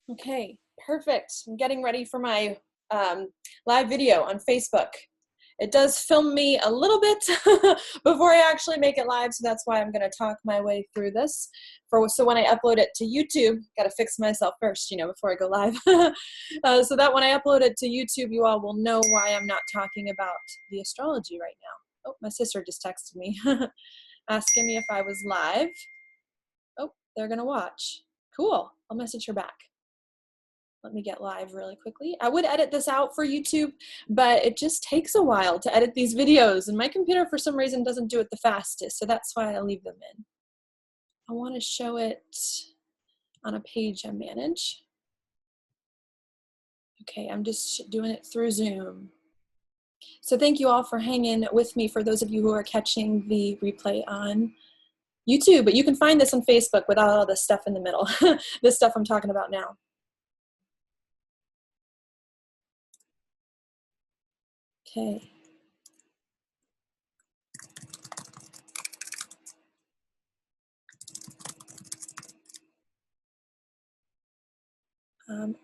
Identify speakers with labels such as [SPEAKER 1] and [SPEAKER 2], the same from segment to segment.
[SPEAKER 1] Okay, perfect. I'm getting ready for my live video on Facebook. It does film me a little bit before I actually make it live, so that's why I'm going to talk my way through this. So when I upload it to YouTube, got to fix myself first, before I go live. So that when I upload it to YouTube, you all will know why I'm not talking about the astrology right now. Oh, my sister just texted me asking me if I was live. Oh, they're going to watch. Cool. I'll message her back. Let me get live really quickly. I would edit this out for YouTube, but it just takes a while to edit these videos, and my computer for some reason doesn't do it the fastest, so that's why I leave them in. I want to show it on a page I manage. Okay, I'm just doing it through Zoom. So thank you all for hanging with me, for those of you who are catching the replay on YouTube, but you can find this on Facebook without all this stuff in the middle, this stuff I'm talking about now. Okay.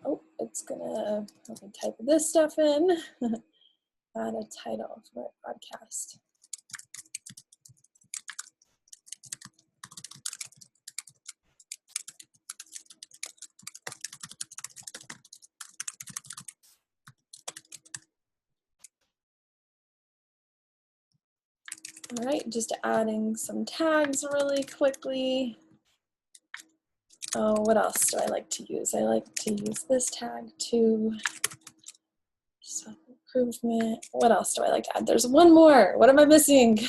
[SPEAKER 1] Oh, it's gonna, let me type this stuff in. Add a title for my podcast. All right, just adding some tags really quickly. Oh, what else do I like to use? I like to use this tag too. Self-improvement. What else do I like to add? There's one more. What am I missing?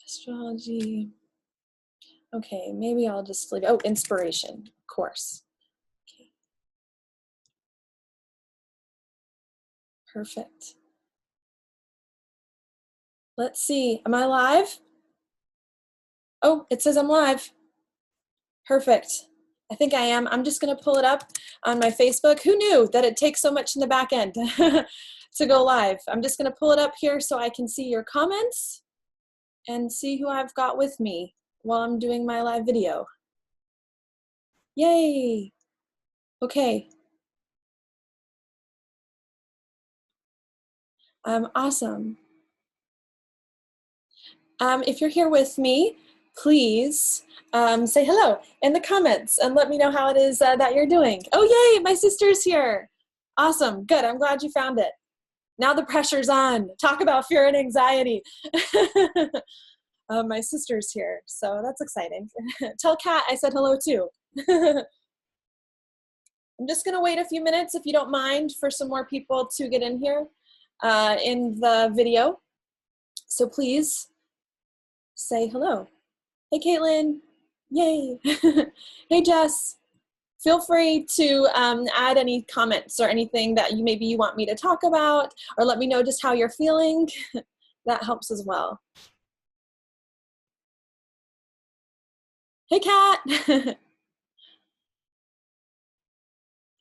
[SPEAKER 1] Astrology. Okay, maybe I'll just leave. Oh, inspiration, of course. Okay. Perfect. Let's see. Am I live? Oh, it says I'm live. Perfect. I think I am. I'm just going to pull it up on my Facebook. Who knew that it takes so much in the back end to go live? I'm just going to pull it up here so I can see your comments and see who I've got with me while I'm doing my live video. Yay. Okay. Awesome. If you're here with me, please say hello in the comments and let me know how it is that you're doing. Oh, yay, my sister's here. Awesome, good, I'm glad you found it. Now the pressure's on. Talk about fear and anxiety. My sister's here, so that's exciting. Tell Kat I said hello too. I'm just gonna wait a few minutes, if you don't mind, for some more people to get in here in the video. So please say hello. Hey, Caitlin. Yay. Hey, Jess. Feel free to add any comments or anything that maybe you want me to talk about, or let me know just how you're feeling. That helps as well. Hey, Kat.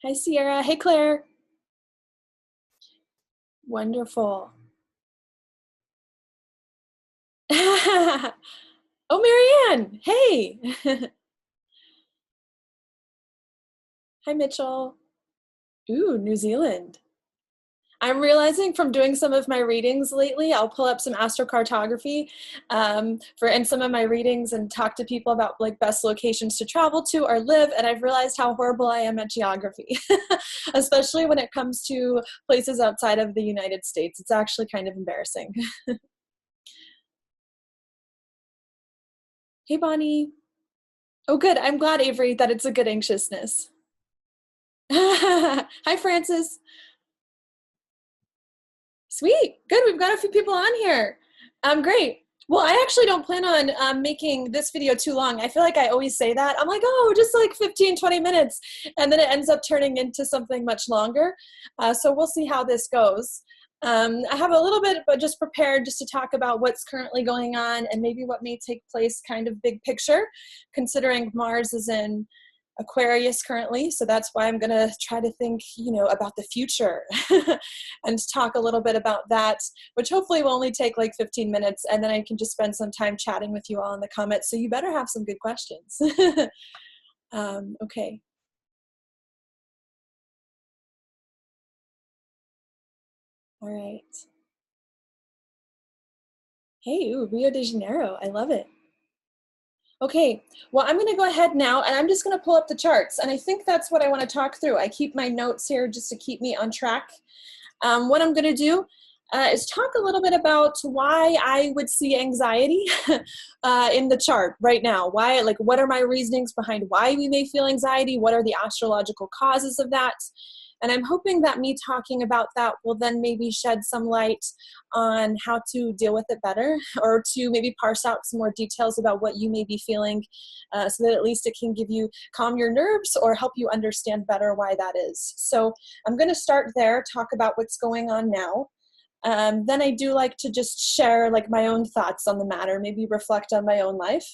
[SPEAKER 1] Hi, Sierra. Hey, Claire. Wonderful. Oh, Marianne. Hey. Hi, Mitchell. Ooh, New Zealand. I'm realizing from doing some of my readings lately, I'll pull up some astrocartography in some of my readings and talk to people about like best locations to travel to or live, and I've realized how horrible I am at geography, especially when it comes to places outside of the United States. It's actually kind of embarrassing. Hey, Bonnie. Oh, good. I'm glad, Avery, that it's a good anxiousness. Hi, Francis. Sweet. Good. We've got a few people on here. Great. Well, I actually don't plan on making this video too long. I feel like I always say that. I'm like, oh, just like 15, 20 minutes. And then it ends up turning into something much longer. So we'll see how this goes. I have a little bit, but just prepared just to talk about what's currently going on and maybe what may take place kind of big picture, considering Mars is in Aquarius currently. So that's why I'm going to try to think, about the future and talk a little bit about that, which hopefully will only take like 15 minutes. And then I can just spend some time chatting with you all in the comments. So you better have some good questions. Okay. All right. Hey, ooh, Rio de Janeiro. I love it. Okay, well, I'm going to go ahead now and I'm just going to pull up the charts. And I think that's what I want to talk through. I keep my notes here just to keep me on track. What I'm going to do is talk a little bit about why I would see anxiety in the chart right now. Why, like, what are my reasonings behind why we may feel anxiety? What are the astrological causes of that? And I'm hoping that me talking about that will then maybe shed some light on how to deal with it better, or to maybe parse out some more details about what you may be feeling, so that at least it can give you, calm your nerves or help you understand better why that is. So I'm going to start there, talk about what's going on now. Then I do like to just share like my own thoughts on the matter, maybe reflect on my own life.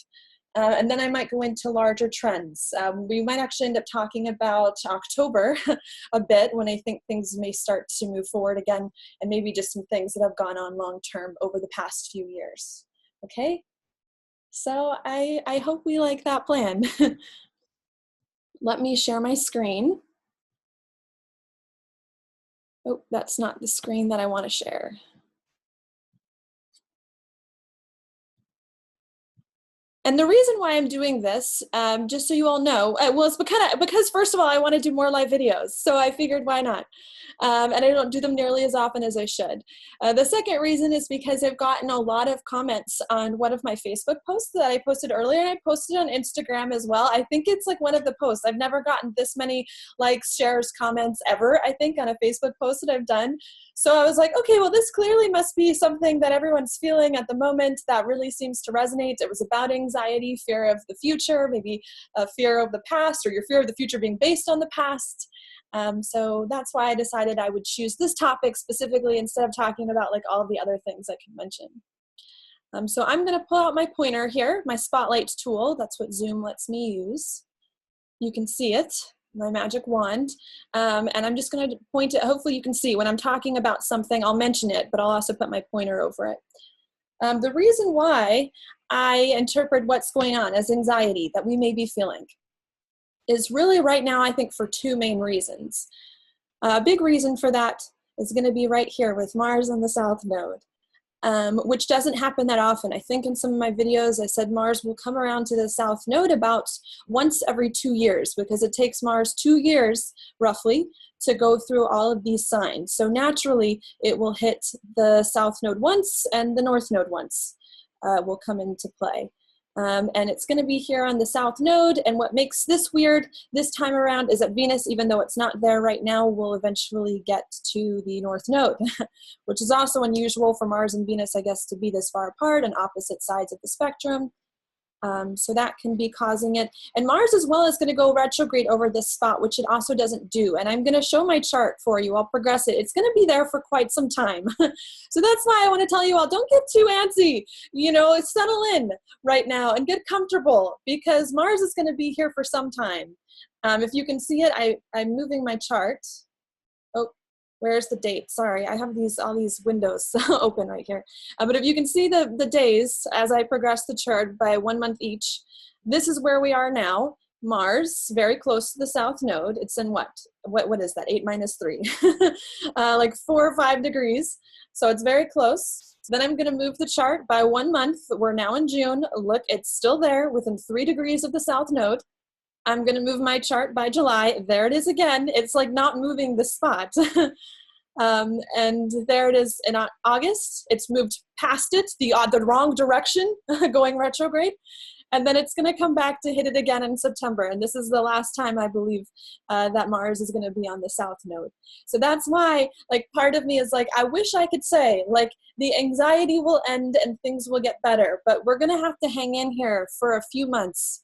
[SPEAKER 1] And then I might go into larger trends. We might actually end up talking about October a bit, when I think things may start to move forward again, and maybe just some things that have gone on long term over the past few years. Okay, so I hope we like that plan. Let me share my screen. Oh, that's not the screen that I want to share. And the reason why I'm doing this, just so you all know, well, it's because first of all, I want to do more live videos. So I figured, why not? And I don't do them nearly as often as I should. The second reason is because I've gotten a lot of comments on one of my Facebook posts that I posted earlier, and I posted on Instagram as well. I think it's like one of the posts. I've never gotten this many likes, shares, comments ever, I think, on a Facebook post that I've done. So I was like, okay, well, this clearly must be something that everyone's feeling at the moment that really seems to resonate. It was about anxiety, fear of the future, maybe a fear of the past, or your fear of the future being based on the past. So that's why I decided I would choose this topic specifically instead of talking about like all of the other things I could mention. So I'm going to pull out my pointer here, my spotlight tool. That's what Zoom lets me use. You can see it, my magic wand. And I'm just going to point it. Hopefully you can see when I'm talking about something, I'll mention it, but I'll also put my pointer over it. The reason why I interpret what's going on as anxiety that we may be feeling is really right now, I think, for two main reasons. A big reason for that is going to be right here with Mars on the South Node, which doesn't happen that often. I think in some of my videos I said Mars will come around to the South Node about once every 2 years, because it takes Mars 2 years, roughly, to go through all of these signs. So naturally, it will hit the South Node once, and the North Node once will come into play. And it's going to be here on the South Node, and what makes this weird this time around is that Venus, even though it's not there right now, will eventually get to the North Node, which is also unusual for Mars and Venus, I guess, to be this far apart on opposite sides of the spectrum. So that can be causing it. And Mars as well is going to go retrograde over this spot, which it also doesn't do. And I'm going to show my chart for you. I'll progress it. It's going to be there for quite some time. So that's why I want to tell you all, don't get too antsy. You know, settle in right now and get comfortable, because Mars is going to be here for some time. If you can see it, I'm moving my chart. Oh, where's the date? Sorry, I have all these windows open right here. But if you can see the days as I progress the chart by 1 month each, this is where we are now. Mars, very close to the South Node. It's in what is that? 8 minus 3, like 4 or 5 degrees. So it's very close. Then I'm going to move the chart by 1 month. We're now in June. Look, it's still there within 3 degrees of the South Node. I'm going to move my chart by July. There it is again. It's like not moving the spot. And there it is in August. It's moved past it, the wrong direction, going retrograde. And then it's going to come back to hit it again in September. And this is the last time, I believe, that Mars is going to be on the South Node. So that's why, like, part of me is like, I wish I could say, like, the anxiety will end and things will get better. But we're going to have to hang in here for a few months.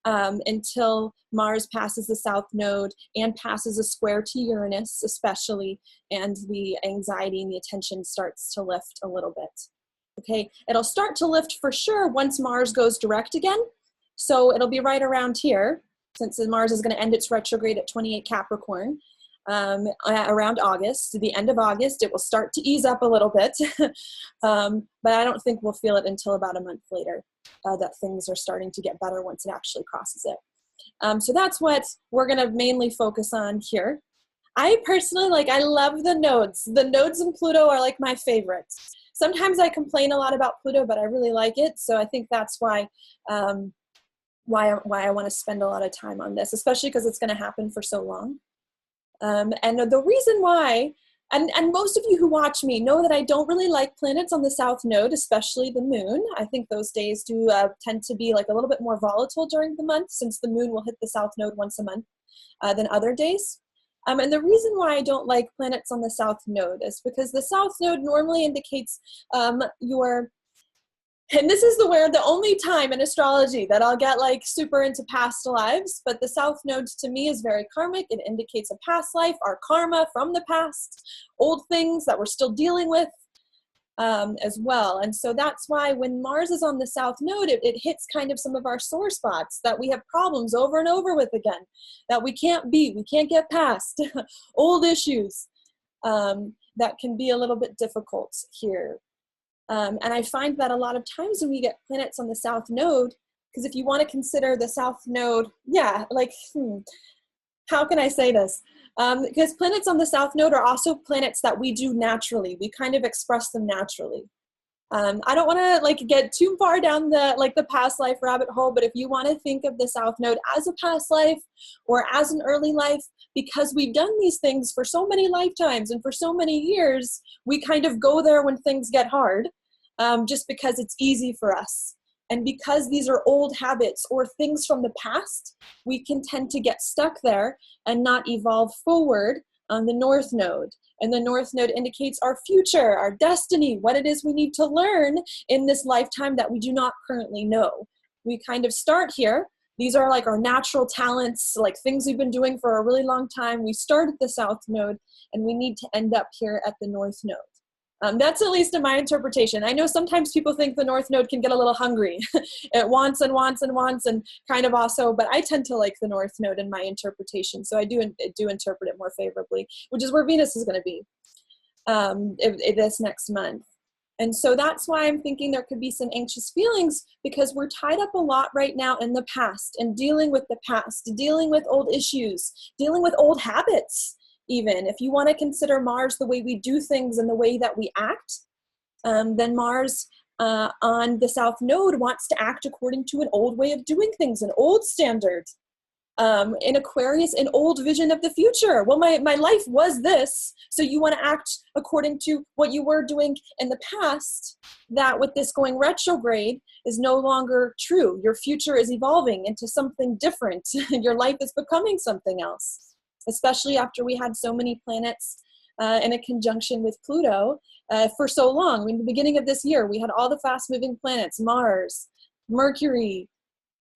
[SPEAKER 1] Until Mars passes the South Node and passes a square to Uranus, especially, and the anxiety and the attention starts to lift a little bit. Okay, it'll start to lift for sure once Mars goes direct again. So it'll be right around here, since Mars is going to end its retrograde at 28 Capricorn. Around August, to the end of August, it will start to ease up a little bit, but I don't think we'll feel it until about a month later, that things are starting to get better once it actually crosses it. So that's what we're going to mainly focus on here. I personally, I love the nodes. The nodes in Pluto are like my favorites. Sometimes I complain a lot about Pluto, but I really like it. So I think that's why I want to spend a lot of time on this, especially because it's going to happen for so long. And the reason why, and most of you who watch me know that I don't really like planets on the south node, especially the moon. I think those days do tend to be a little bit more volatile during the month, since the moon will hit the south node once a month than other days. And the reason why I don't like planets on the south node is because the south node normally indicates and this is the only time in astrology that I'll get super into past lives, but the south node to me is very karmic. It indicates a past life, our karma from the past, old things that we're still dealing with as well. And so that's why when Mars is on the south node, it hits kind of some of our sore spots that we have problems over and over with again, that we can't get past, old issues that can be a little bit difficult here. And I find that a lot of times when we get planets on the south node, because if you want to consider the south node, how can I say this? Because planets on the south node are also planets that we do naturally. We kind of express them naturally. I don't want to get too far down the past life rabbit hole, but if you want to think of the south node as a past life or as an early life, because we've done these things for so many lifetimes and for so many years, we kind of go there when things get hard, just because it's easy for us. And because these are old habits or things from the past, we can tend to get stuck there and not evolve forward on the north node. And the north node indicates our future, our destiny, what it is we need to learn in this lifetime that we do not currently know. We kind of start here. These are our natural talents, things we've been doing for a really long time. We start at the south node and we need to end up here at the north node. That's at least in my interpretation. I know sometimes people think the north node can get a little hungry. It wants and wants and wants and kind of also, but I tend to like the north node in my interpretation. So I do interpret it more favorably, which is where Venus is going to be this next month. And so that's why I'm thinking there could be some anxious feelings, because we're tied up a lot right now in the past and dealing with the past, dealing with old issues, dealing with old habits. Even if you want to consider Mars the way we do things and the way that we act, then Mars on the south node wants to act according to an old way of doing things, an old standard. In Aquarius, an old vision of the future. Well, my life was this, so you want to act according to what you were doing in the past, that with this going retrograde is no longer true. Your future is evolving into something different. Your life is becoming something else. Especially after we had so many planets in a conjunction with Pluto for so long. In the beginning of this year, we had all the fast-moving planets, Mars, Mercury,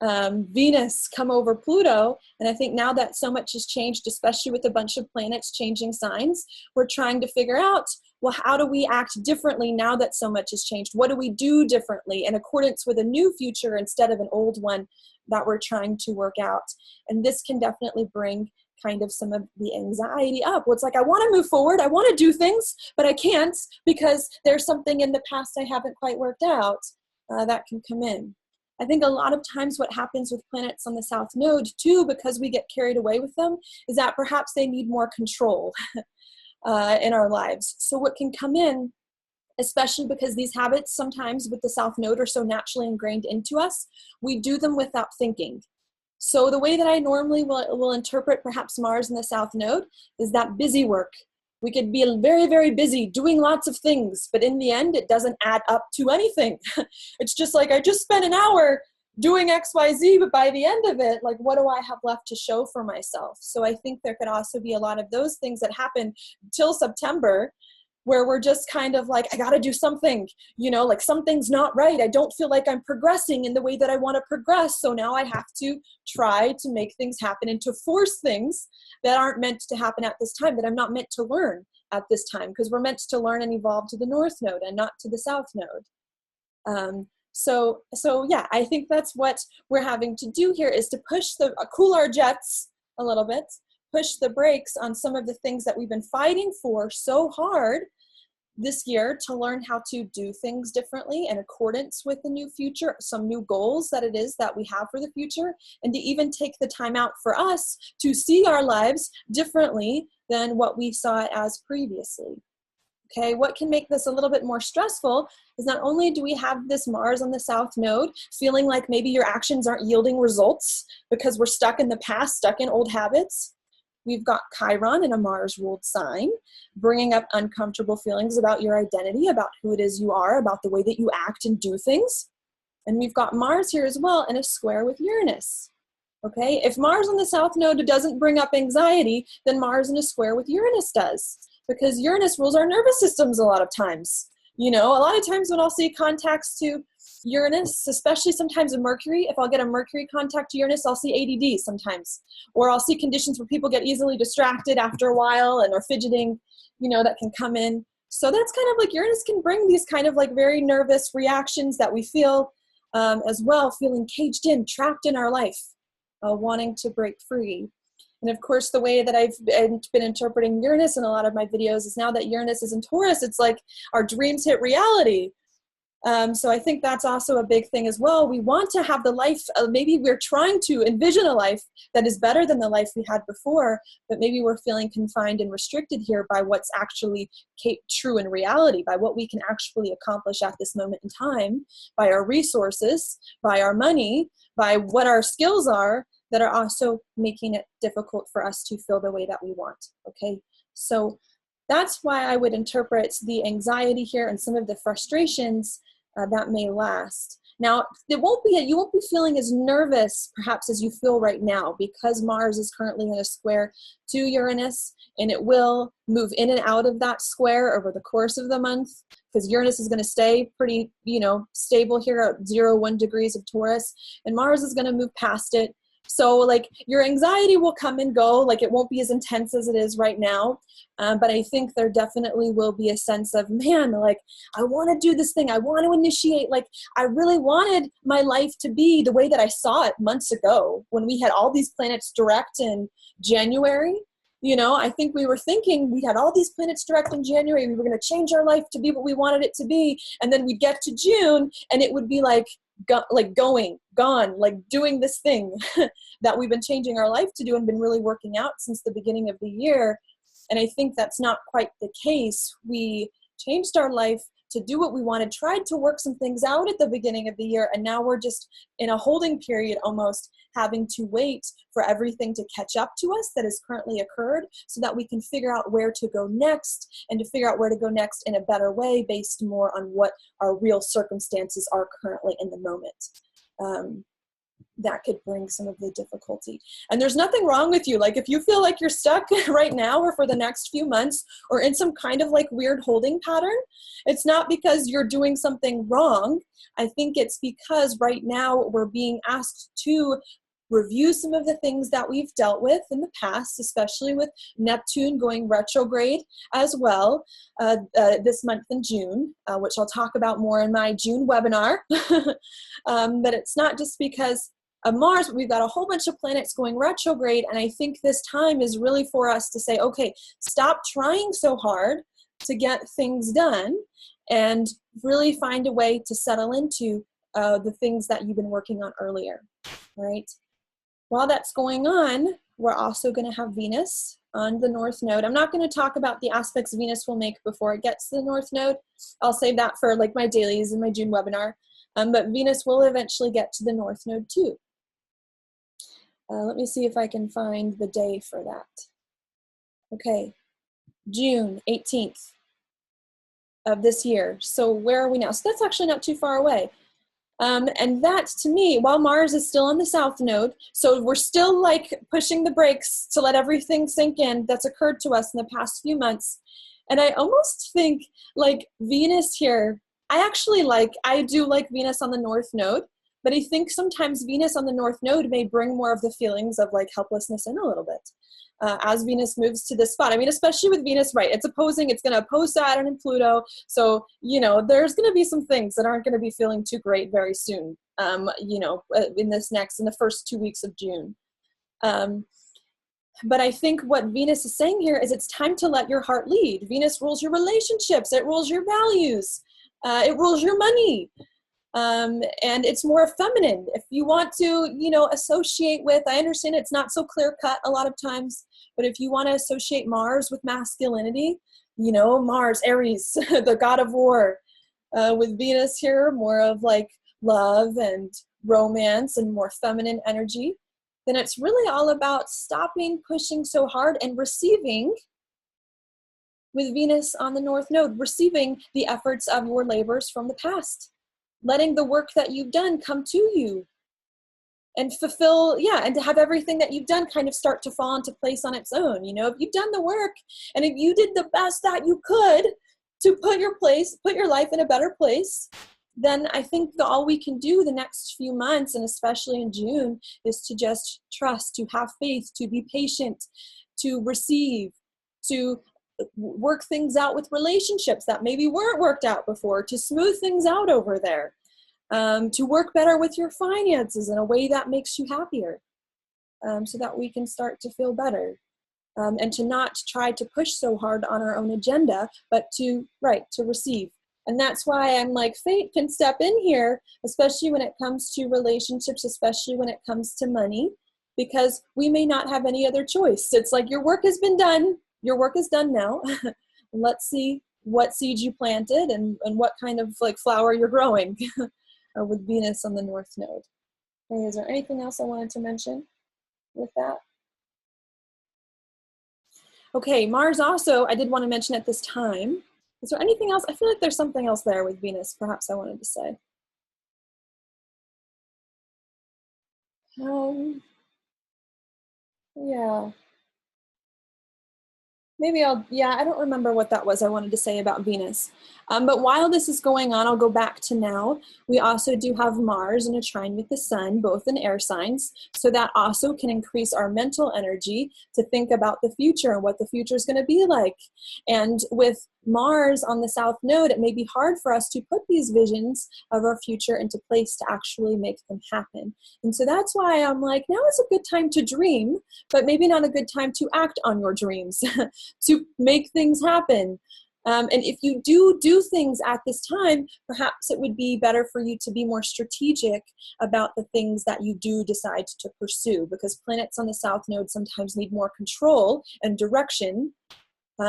[SPEAKER 1] Venus come over Pluto, and I think now that so much has changed, especially with a bunch of planets changing signs, we're trying to figure out, well, how do we act differently now that so much has changed? What do we do differently in accordance with a new future instead of an old one that we're trying to work out? And this can definitely bring kind of some of the anxiety up. Well, it's I want to move forward, I want to do things, but I can't because there's something in the past I haven't quite worked out that can come in. I think a lot of times what happens with planets on the south node too, because we get carried away with them, is that perhaps they need more control in our lives. So what can come in, especially because these habits sometimes with the south node are so naturally ingrained into us, we do them without thinking. So the way that I normally will interpret perhaps Mars in the south node is that busy work. We could be very, very busy doing lots of things, but in the end, it doesn't add up to anything. It's just I just spent an hour doing XYZ, but by the end of it, what do I have left to show for myself? So I think there could also be a lot of those things that happen till September, where we're just kind of I got to do something, something's not right. I don't feel like I'm progressing in the way that I want to progress. So now I have to try to make things happen and to force things that aren't meant to happen at this time, that I'm not meant to learn at this time, because we're meant to learn and evolve to the north node and not to the south node. So yeah, I think that's what we're having to do here, is to cool our jets a little bit, push the brakes on some of the things that we've been fighting for so hard, this year to learn how to do things differently in accordance with the new future, some new goals that it is that we have for the future, and to even take the time out for us to see our lives differently than what we saw it as previously. Okay, what can make this a little bit more stressful is not only do we have this Mars on the South Node, feeling like maybe your actions aren't yielding results because we're stuck in the past, stuck in old habits. We've got Chiron in a Mars-ruled sign, bringing up uncomfortable feelings about your identity, about who it is you are, about the way that you act and do things. And we've got Mars here as well in a square with Uranus. Okay, if Mars on the South Node doesn't bring up anxiety, then Mars in a square with Uranus does, because Uranus rules our nervous systems a lot of times. You know, a lot of times when I'll see contacts to Uranus, especially sometimes a Mercury, if I'll get a Mercury contact to Uranus, I'll see ADD sometimes. Or I'll see conditions where people get easily distracted after a while and are fidgeting, you know, that can come in. So that's kind of like Uranus can bring these kind of like very nervous reactions that we feel as well, feeling caged in, trapped in our life, wanting to break free. And of course, the way that I've been interpreting Uranus in a lot of my videos is now that Uranus is in Taurus, it's like our dreams hit reality. So I think that's also a big thing as well. We want to have the life, maybe we're trying to envision a life that is better than the life we had before, but maybe we're feeling confined and restricted here by what's actually true in reality, by what we can actually accomplish at this moment in time, by our resources, by our money, by what our skills are, that are also making it difficult for us to feel the way that we want, okay? So that's why I would interpret the anxiety here and some of the frustrations that may last. Now, you won't be feeling as nervous perhaps as you feel right now, because Mars is currently in a square to Uranus, and it will move in and out of that square over the course of the month, because Uranus is going to stay pretty, you know, stable here at 0-1 degrees of Taurus, and Mars is going to move past it. So like your anxiety will come and go, like it won't be as intense as it is right now. But I think there definitely will be a sense of, man, like I want to do this thing. I want to initiate, like I really wanted my life to be the way that I saw it months ago when we had all these planets direct in January. You know, I think we were thinking we had all these planets direct in January. We were going to change our life to be what we wanted it to be. And then we'd get to June and it would be like gone, like doing this thing that we've been changing our life to do and been really working out since the beginning of the year. And I think that's not quite the case. We changed our life to do what we wanted, tried to work some things out at the beginning of the year, and now we're just in a holding period, almost having to wait for everything to catch up to us that has currently occurred so that we can figure out where to go next, and to figure out where to go next in a better way based more on what our real circumstances are currently in the moment. That could bring some of the difficulty. And there's nothing wrong with you. Like if you feel like you're stuck right now or for the next few months or in some kind of like weird holding pattern, it's not because you're doing something wrong. I think it's because right now we're being asked to review some of the things that we've dealt with in the past, especially with Neptune going retrograde as well this month in June, which I'll talk about more in my June webinar. But it's not just because of Mars, but we've got a whole bunch of planets going retrograde, and I think this time is really for us to say, okay, stop trying so hard to get things done and really find a way to settle into the things that you've been working on earlier, right? While that's going on, we're also going to have Venus on the North Node. I'm not going to talk about the aspects Venus will make before it gets to the North Node. I'll save that for like my dailies and my June webinar. But Venus will eventually get to the North Node too. Let me see if I can find the day for that. Okay, June 18th of this year. So where are we now? So that's actually not too far away. And that, to me, while Mars is still on the South Node, so we're still like pushing the brakes to let everything sink in that's occurred to us in the past few months. And I almost think like Venus here, I do like Venus on the North Node, but I think sometimes Venus on the North Node may bring more of the feelings of like helplessness in a little bit. As Venus moves to this spot. I mean, especially with Venus, right, it's going to oppose Saturn and Pluto. So, you know, there's going to be some things that aren't going to be feeling too great very soon, you know, in the first 2 weeks of June. But I think what Venus is saying here is it's time to let your heart lead. Venus rules your relationships. It rules your values. It rules your money. And it's more feminine. If you want to, you know, associate with, I understand it's not so clear cut a lot of times, but if you want to associate Mars with masculinity, you know, Mars, Aries, the god of war, with Venus here, more of like love and romance and more feminine energy, then it's really all about stopping pushing so hard and receiving, with Venus on the North Node, receiving the efforts of your labors from the past, letting the work that you've done come to you and fulfill, and to have everything that you've done kind of start to fall into place on its own. You know, if you've done the work and if you did the best that you could to put your life in a better place, then I think all we can do the next few months, and especially in June, is to just trust, to have faith, to be patient, to receive, to work things out with relationships that maybe weren't worked out before, to smooth things out over there, to work better with your finances in a way that makes you happier, so that we can start to feel better, and to not try to push so hard on our own agenda, but to receive. And that's why I'm like, fate can step in here, especially when it comes to relationships, especially when it comes to money, because we may not have any other choice. It's like, your work has been done. Your work is done now. Let's see what seeds you planted and what kind of like flower you're growing with Venus on the North Node. Okay, is there anything else I wanted to mention with that? Okay, Mars also, I did want to mention at this time. Is there anything else? I feel like there's something else there with Venus, perhaps I wanted to say. Yeah. Maybe I don't remember what that was I wanted to say about Venus. But while this is going on, I'll go back to now. We also do have Mars in a trine with the Sun, both in air signs. So that also can increase our mental energy to think about the future and what the future is going to be like. And with Mars on the South Node, it may be hard for us to put these visions of our future into place to actually make them happen. And so that's why I'm like, now is a good time to dream, but maybe not a good time to act on your dreams, to make things happen. And if you do things at this time, perhaps it would be better for you to be more strategic about the things that you do decide to pursue, because planets on the South Node sometimes need more control and direction.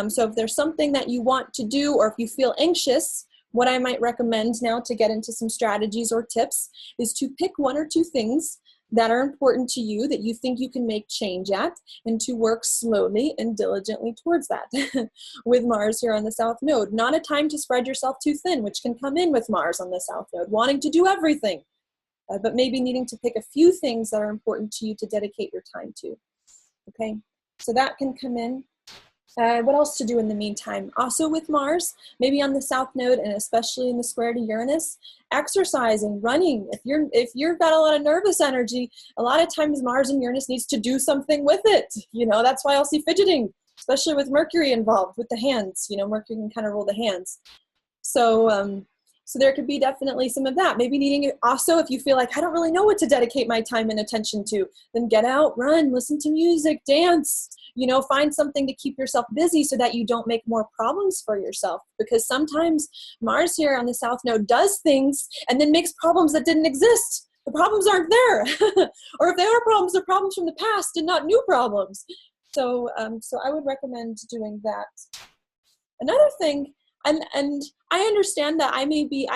[SPEAKER 1] So if there's something that you want to do, or if you feel anxious, what I might recommend now to get into some strategies or tips is to pick one or two things that are important to you that you think you can make change at, and to work slowly and diligently towards that. With Mars here on the South Node, not a time to spread yourself too thin, which can come in with Mars on the South Node, wanting to do everything, but maybe needing to pick a few things that are important to you to dedicate your time to. Okay, so that can come in. What else to do in the meantime? Also with Mars, maybe on the South Node, and especially in the square to Uranus, exercising, running. If you've got a lot of nervous energy, a lot of times Mars and Uranus needs to do something with it. You know, that's why I'll see fidgeting, especially with Mercury involved with the hands. You know, Mercury can kind of rule the hands. So, so there could be definitely some of that. Maybe needing it also, if you feel like, I don't really know what to dedicate my time and attention to, then get out, run, listen to music, dance. You know, find something to keep yourself busy so that you don't make more problems for yourself. Because sometimes Mars here on the South Node does things and then makes problems that didn't exist. The problems aren't there. Or if they are problems, they're problems from the past and not new problems. So, so I would recommend doing that. Another thing, and I understand that I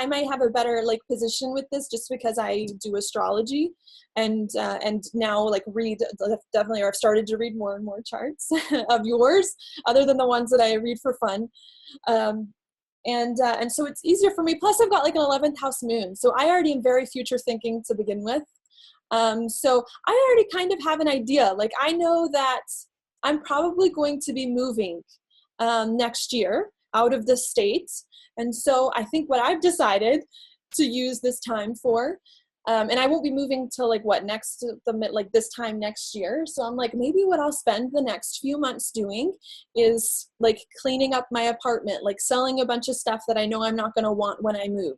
[SPEAKER 1] might have a better like position with this just because I do astrology, and now like read definitely, or I've started to read more and more charts of yours, other than the ones that I read for fun, and so it's easier for me. Plus, I've got like an 11th house moon, so I already am very future thinking to begin with. So I already kind of have an idea. Like I know that I'm probably going to be moving next year out of the state. And so I think what I've decided to use this time for, and I won't be moving till like like this time next year. So I'm like, maybe what I'll spend the next few months doing is like cleaning up my apartment, like selling a bunch of stuff that I know I'm not going to want when I move.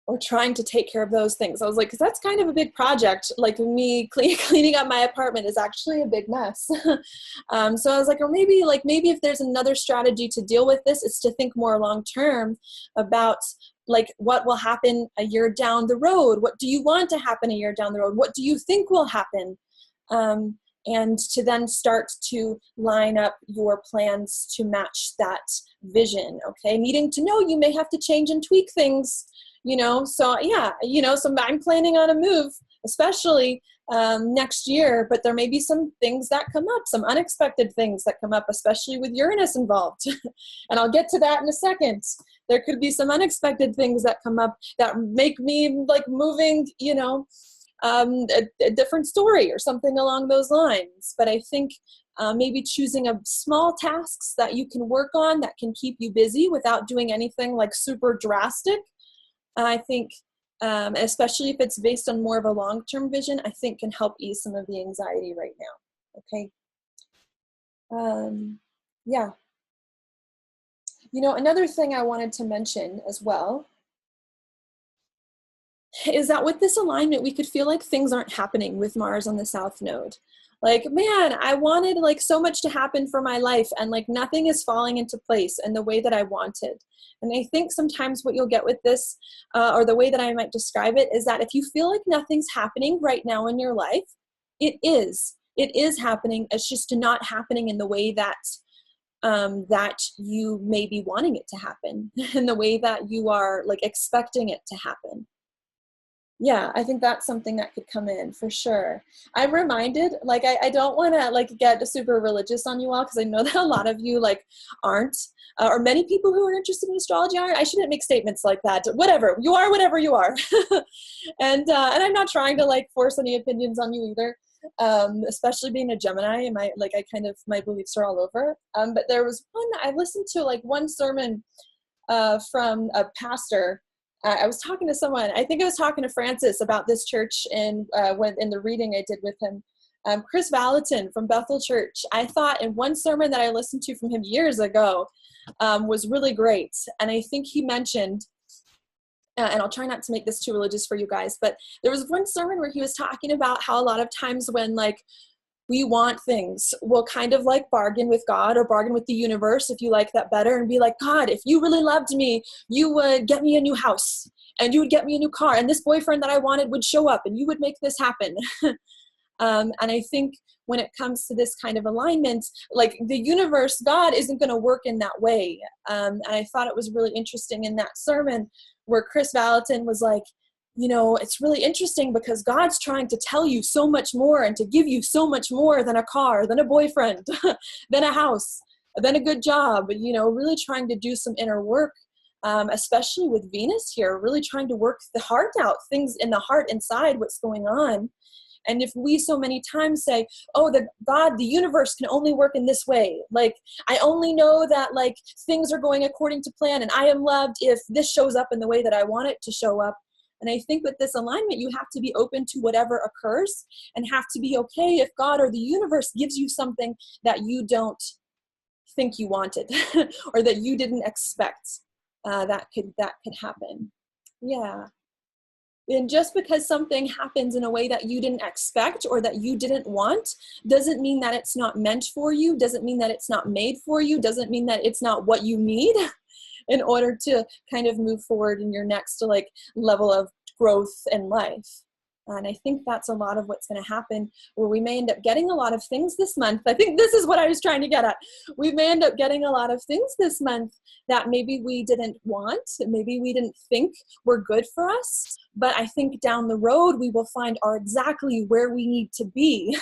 [SPEAKER 1] or trying to take care of those things. I was like, because that's kind of a big project. Like me cleaning up my apartment is actually a big mess. So I was like, or maybe if there's another strategy to deal with this, it's to think more long-term about like what will happen a year down the road. What do you want to happen a year down the road? What do you think will happen? And to then start to line up your plans to match that vision, okay? Needing to know you may have to change and tweak things, you know? So yeah, you know, so I'm planning on a move, especially next year, but there may be some things that come up, some unexpected things that come up, especially with Uranus involved. And I'll get to that in a second. There could be some unexpected things that come up that make me like moving, you know, a different story or something along those lines. But I think maybe choosing a small tasks that you can work on that can keep you busy without doing anything like super drastic, I think, especially if it's based on more of a long-term vision, I think can help ease some of the anxiety right now. Okay. Yeah. You know, another thing I wanted to mention as well is that with this alignment, we could feel like things aren't happening with Mars on the South Node. Like, man, I wanted like so much to happen for my life and like nothing is falling into place in the way that I wanted. And I think sometimes what you'll get with this, or the way that I might describe it, is that if you feel like nothing's happening right now in your life, it is happening. It's just not happening in the way that that you may be wanting it to happen, in the way that you are like expecting it to happen. Yeah, I think that's something that could come in for sure. I'm reminded, like, I don't want to like get super religious on you all, because I know that a lot of you like aren't, or many people who are interested in astrology aren't. I shouldn't make statements like that. Whatever you are, whatever you are. And I'm not trying to like force any opinions on you either. Especially being a Gemini, my beliefs are all over. But there was one I listened to, like one sermon from a pastor. I was talking to someone, I think I was talking to Francis about this church in the reading I did with him. Chris Valentin from Bethel Church, I thought in one sermon that I listened to from him years ago was really great. And I think he mentioned, and I'll try not to make this too religious for you guys, but there was one sermon where he was talking about how a lot of times when like we want things, we'll kind of like bargain with God or bargain with the universe, if you like that better, and be like, God, if you really loved me, you would get me a new house and you would get me a new car and this boyfriend that I wanted would show up and you would make this happen. And I think when it comes to this kind of alignment, like the universe, God isn't going to work in that way. And I thought it was really interesting in that sermon where Chris Valentin was like, you know, it's really interesting because God's trying to tell you so much more and to give you so much more than a car, than a boyfriend, than a house, than a good job, you know, really trying to do some inner work, especially with Venus here, really trying to work the heart out, things in the heart inside, what's going on. And if we so many times say, oh, the universe can only work in this way. Like, I only know that like things are going according to plan and I am loved if this shows up in the way that I want it to show up. And I think with this alignment, you have to be open to whatever occurs and have to be okay if God or the universe gives you something that you don't think you wanted or that you didn't expect that could happen. Yeah. And just because something happens in a way that you didn't expect or that you didn't want doesn't mean that it's not meant for you, doesn't mean that it's not made for you, doesn't mean that it's not what you need in order to kind of move forward in your next like level of growth in life. And I think that's a lot of what's going to happen, where we may end up getting a lot of things this month. I think this is what I was trying to get at. We may end up getting a lot of things this month that maybe we didn't want, maybe we didn't think were good for us. But I think down the road, we will find are exactly where we need to be.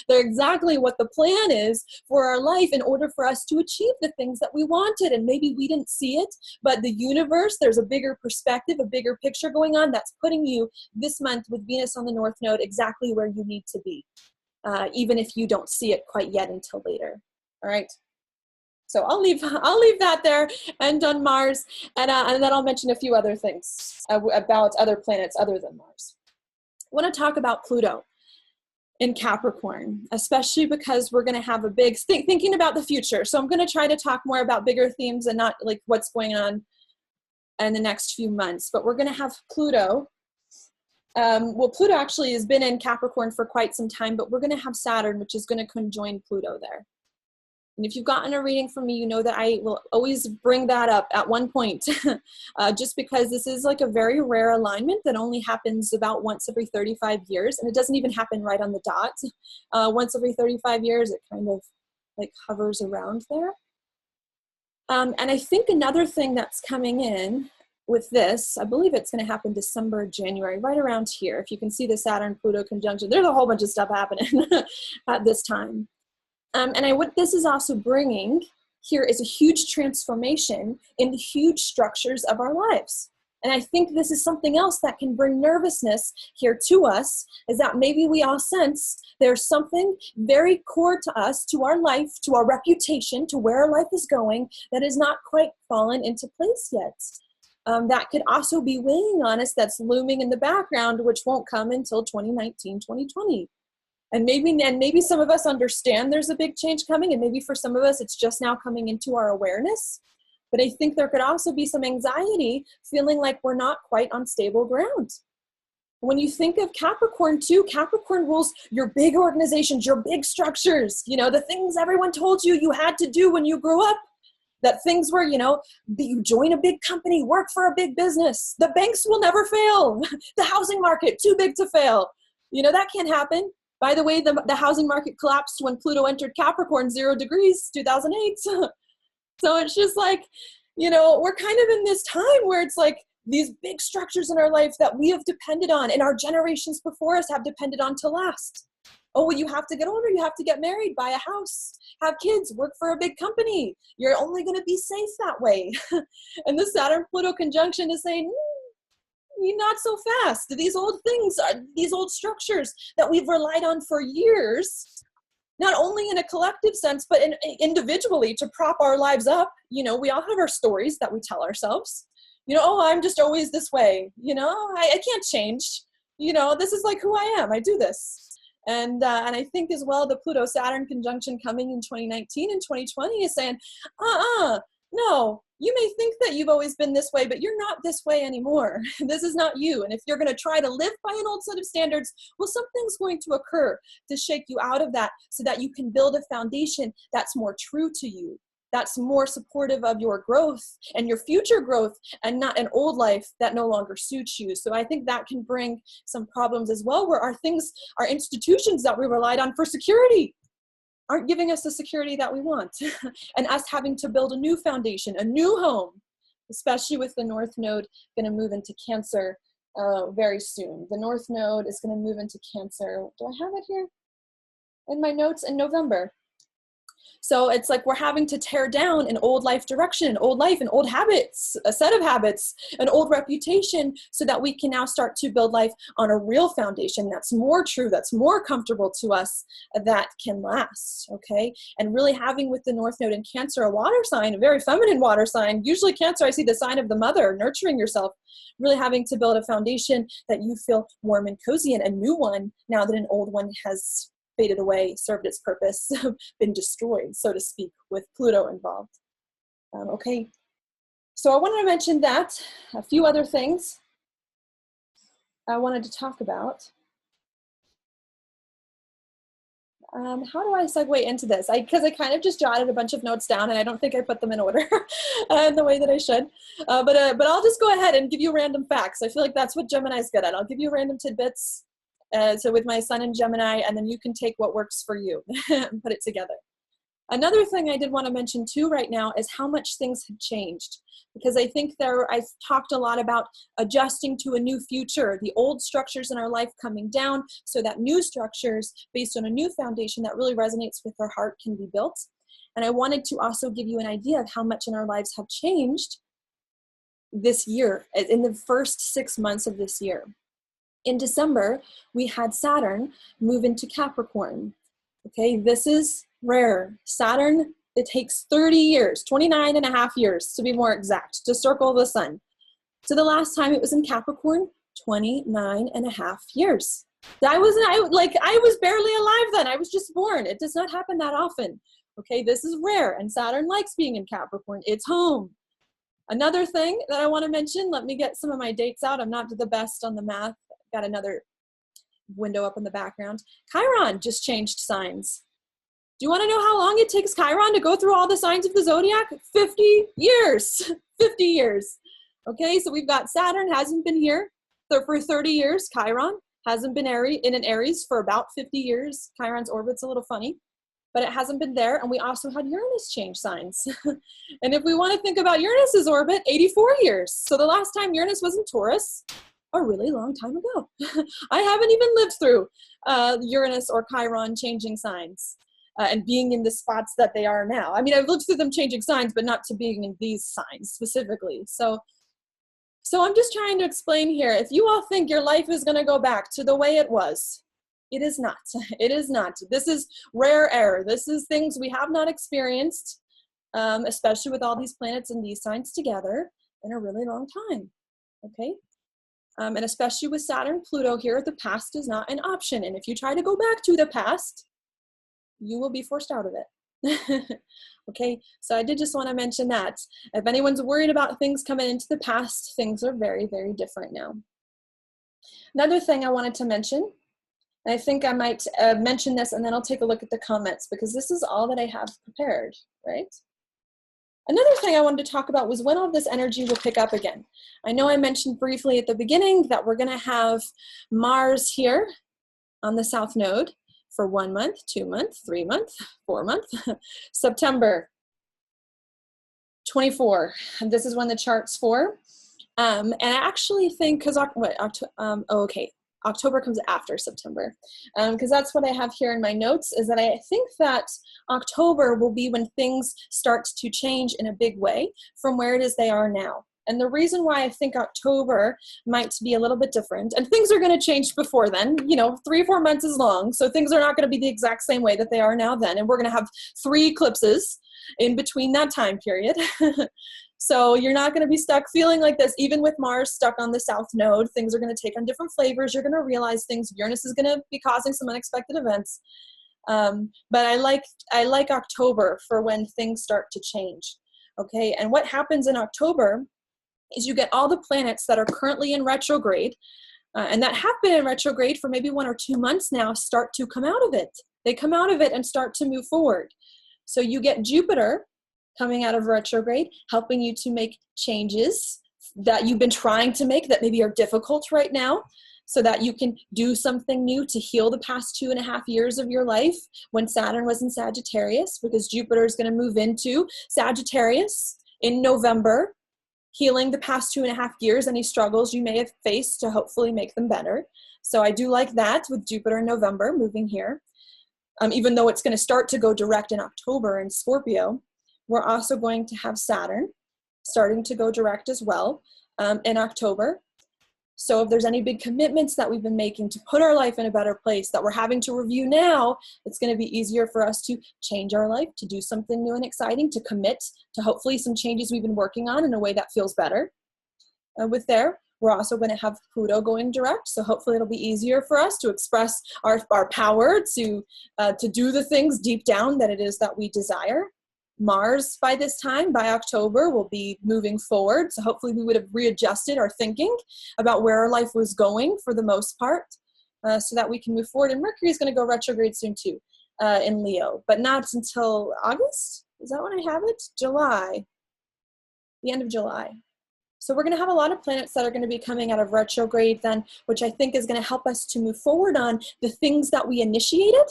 [SPEAKER 1] They're exactly what the plan is for our life in order for us to achieve the things that we wanted. And maybe we didn't see it, but the universe, there's a bigger perspective, a bigger picture going on that's putting you this month with Venus on the North Node exactly where you need to be, even if you don't see it quite yet until later. All right. So I'll leave that there and on Mars, and then I'll mention a few other things about other planets other than Mars. I want to talk about Pluto in Capricorn, especially because we're going to have a big thinking about the future. So I'm going to try to talk more about bigger themes and not like what's going on in the next few months. But we're going to have Pluto. Well, Pluto actually has been in Capricorn for quite some time, but we're going to have Saturn, which is going to conjoin Pluto there. And if you've gotten a reading from me, you know that I will always bring that up at one point, just because this is like a very rare alignment that only happens about once every 35 years. And it doesn't even happen right on the dot. Once every 35 years, it kind of like hovers around there. And I think another thing that's coming in with this, I believe it's going to happen December, January, right around here. If you can see the Saturn-Pluto conjunction, there's a whole bunch of stuff happening at this time. And what this is also bringing here is a huge transformation in the huge structures of our lives. And I think this is something else that can bring nervousness here to us, is that maybe we all sense there's something very core to us, to our life, to our reputation, to where our life is going, that is not quite fallen into place yet. That could also be weighing on us, that's looming in the background, which won't come until 2019, 2020. And maybe some of us understand there's a big change coming, and maybe for some of us it's just now coming into our awareness. But I think there could also be some anxiety, feeling like we're not quite on stable ground. When you think of Capricorn too, Capricorn rules your big organizations, your big structures, you know, the things everyone told you you had to do when you grew up. That things were, you know, you join a big company, work for a big business. The banks will never fail. The housing market, too big to fail. You know, that can't happen. By the way, the housing market collapsed when Pluto entered Capricorn, 0 degrees, 2008. So it's just like, you know, we're kind of in this time where it's like these big structures in our life that we have depended on and our generations before us have depended on to last. Oh, well, you have to get older, you have to get married, buy a house, have kids, work for a big company. You're only going to be safe that way. And the Saturn-Pluto conjunction is saying, not so fast. These old things, these old structures that we've relied on for years, not only in a collective sense, but individually to prop our lives up. You know, we all have our stories that we tell ourselves. You know, oh, I'm just always this way. You know, I can't change. You know, this is like who I am. I do this. And I think as well, the Pluto-Saturn conjunction coming in 2019 and 2020 is saying, no, you may think that you've always been this way, but you're not this way anymore. This is not you. And if you're going to try to live by an old set of standards, well, something's going to occur to shake you out of that so that you can build a foundation that's more true to you, that's more supportive of your growth and your future growth, and not an old life that no longer suits you. So I think that can bring some problems as well, where our institutions that we relied on for security aren't giving us the security that we want. And us having to build a new foundation, a new home, especially with the North Node going to move into Cancer very soon. The North Node is going to move into Cancer. Do I have it here in my notes? In November. So it's like we're having to tear down an old life direction, an old life, an old habits, a set of habits, an old reputation, so that we can now start to build life on a real foundation that's more true, that's more comfortable to us, that can last, okay? And really having with the North Node in Cancer, a water sign, a very feminine water sign. Usually Cancer, I see the sign of the mother, nurturing yourself, really having to build a foundation that you feel warm and cozy in, a new one, now that an old one has faded away, served its purpose, been destroyed, so to speak, with Pluto involved. Okay, so I wanted to mention that. A few other things I wanted to talk about. How do I segue into this? Because I kind of just jotted a bunch of notes down, and I don't think I put them in order in the way that I should. But I'll just go ahead and give you random facts. I feel like that's what Gemini's good at. I'll give you random tidbits. So with my Sun in Gemini, and then you can take what works for you and put it together. Another thing I did want to mention too right now is how much things have changed, because I think I've talked a lot about adjusting to a new future, the old structures in our life coming down so that new structures based on a new foundation that really resonates with our heart can be built. And I wanted to also give you an idea of how much in our lives have changed this year, in the first 6 months of this year. In December, we had Saturn move into Capricorn. Okay, this is rare. Saturn, it takes 30 years, 29 and a half years to be more exact, to circle the sun. So the last time it was in Capricorn, 29 and a half years. I was barely alive then. I was just born. It does not happen that often. Okay, this is rare, and Saturn likes being in Capricorn. It's home. Another thing that I want to mention, let me get some of my dates out. I'm not the best on the math. Got another window up in the background. Chiron just changed signs. Do you want to know how long it takes Chiron to go through all the signs of the zodiac? 50 years. 50 years. Okay, so we've got Saturn hasn't been here for 30 years. Chiron hasn't been in an Aries for about 50 years. Chiron's orbit's a little funny, but it hasn't been there. And we also had Uranus change signs. And if we want to think about Uranus's orbit, 84 years. So the last time Uranus was in Taurus, a really long time ago. I haven't even lived through Uranus or Chiron changing signs and being in the spots that they are now. I mean, I've lived through them changing signs, but not to being in these signs specifically. So I'm just trying to explain here, if you all think your life is going to go back to the way it was, it is not. It is not. This is rare air. This is things we have not experienced, especially with all these planets and these signs together in a really long time, okay? And especially with Saturn, Pluto here, the past is not an option. And if you try to go back to the past, you will be forced out of it. Okay, so I did just want to mention that. If anyone's worried about things coming into the past, things are very, very different now. Another thing I wanted to mention, and I think I might mention this and then I'll take a look at the comments because this is all that I have prepared, right? Another thing I wanted to talk about was when all this energy will pick up again. I know I mentioned briefly at the beginning that we're going to have Mars here on the South Node for 1 month, 2 months, 3 months, 4 months, September 24. And this is when the chart's for. And I actually think, because, October comes after September, because that's what I have here in my notes, is that I think that October will be when things start to change in a big way from where it is they are now. And the reason why I think October might be a little bit different, and things are going to change before then, 3 or 4 months is long, so things are not going to be the exact same way that they are now then, and we're going to have 3 eclipses in between that time period. So you're not going to be stuck feeling like this, even with Mars stuck on the South Node. Things are going to take on different flavors. You're going to realize things. Uranus is going to be causing some unexpected events. But I like October for when things start to change. Okay, and what happens in October is you get all the planets that are currently in retrograde, and that have been in retrograde for maybe 1 or 2 months now, start to come out of it. They come out of it and start to move forward. So you get Jupiter coming out of retrograde, helping you to make changes that you've been trying to make that maybe are difficult right now, so that you can do something new to heal the past 2.5 years of your life when Saturn was in Sagittarius, because Jupiter is going to move into Sagittarius in November, healing the past 2.5 years, any struggles you may have faced to hopefully make them better. So I do like that with Jupiter in November moving here. Even though it's going to start to go direct in October in Scorpio, we're also going to have Saturn starting to go direct as well in October. So if there's any big commitments that we've been making to put our life in a better place that we're having to review now, it's going to be easier for us to change our life, to do something new and exciting, to commit to hopefully some changes we've been working on in a way that feels better. With there, we're also going to have Pluto going direct, so hopefully it'll be easier for us to express our power, to do the things deep down that it is that we desire. Mars, by this time, by October, will be moving forward. So hopefully we would have readjusted our thinking about where our life was going for the most part, so that we can move forward. And Mercury is going to go retrograde soon too in Leo, but not until August. Is that when I have it? July, the end of July. So we're going to have a lot of planets that are going to be coming out of retrograde then, which I think is going to help us to move forward on the things that we initiated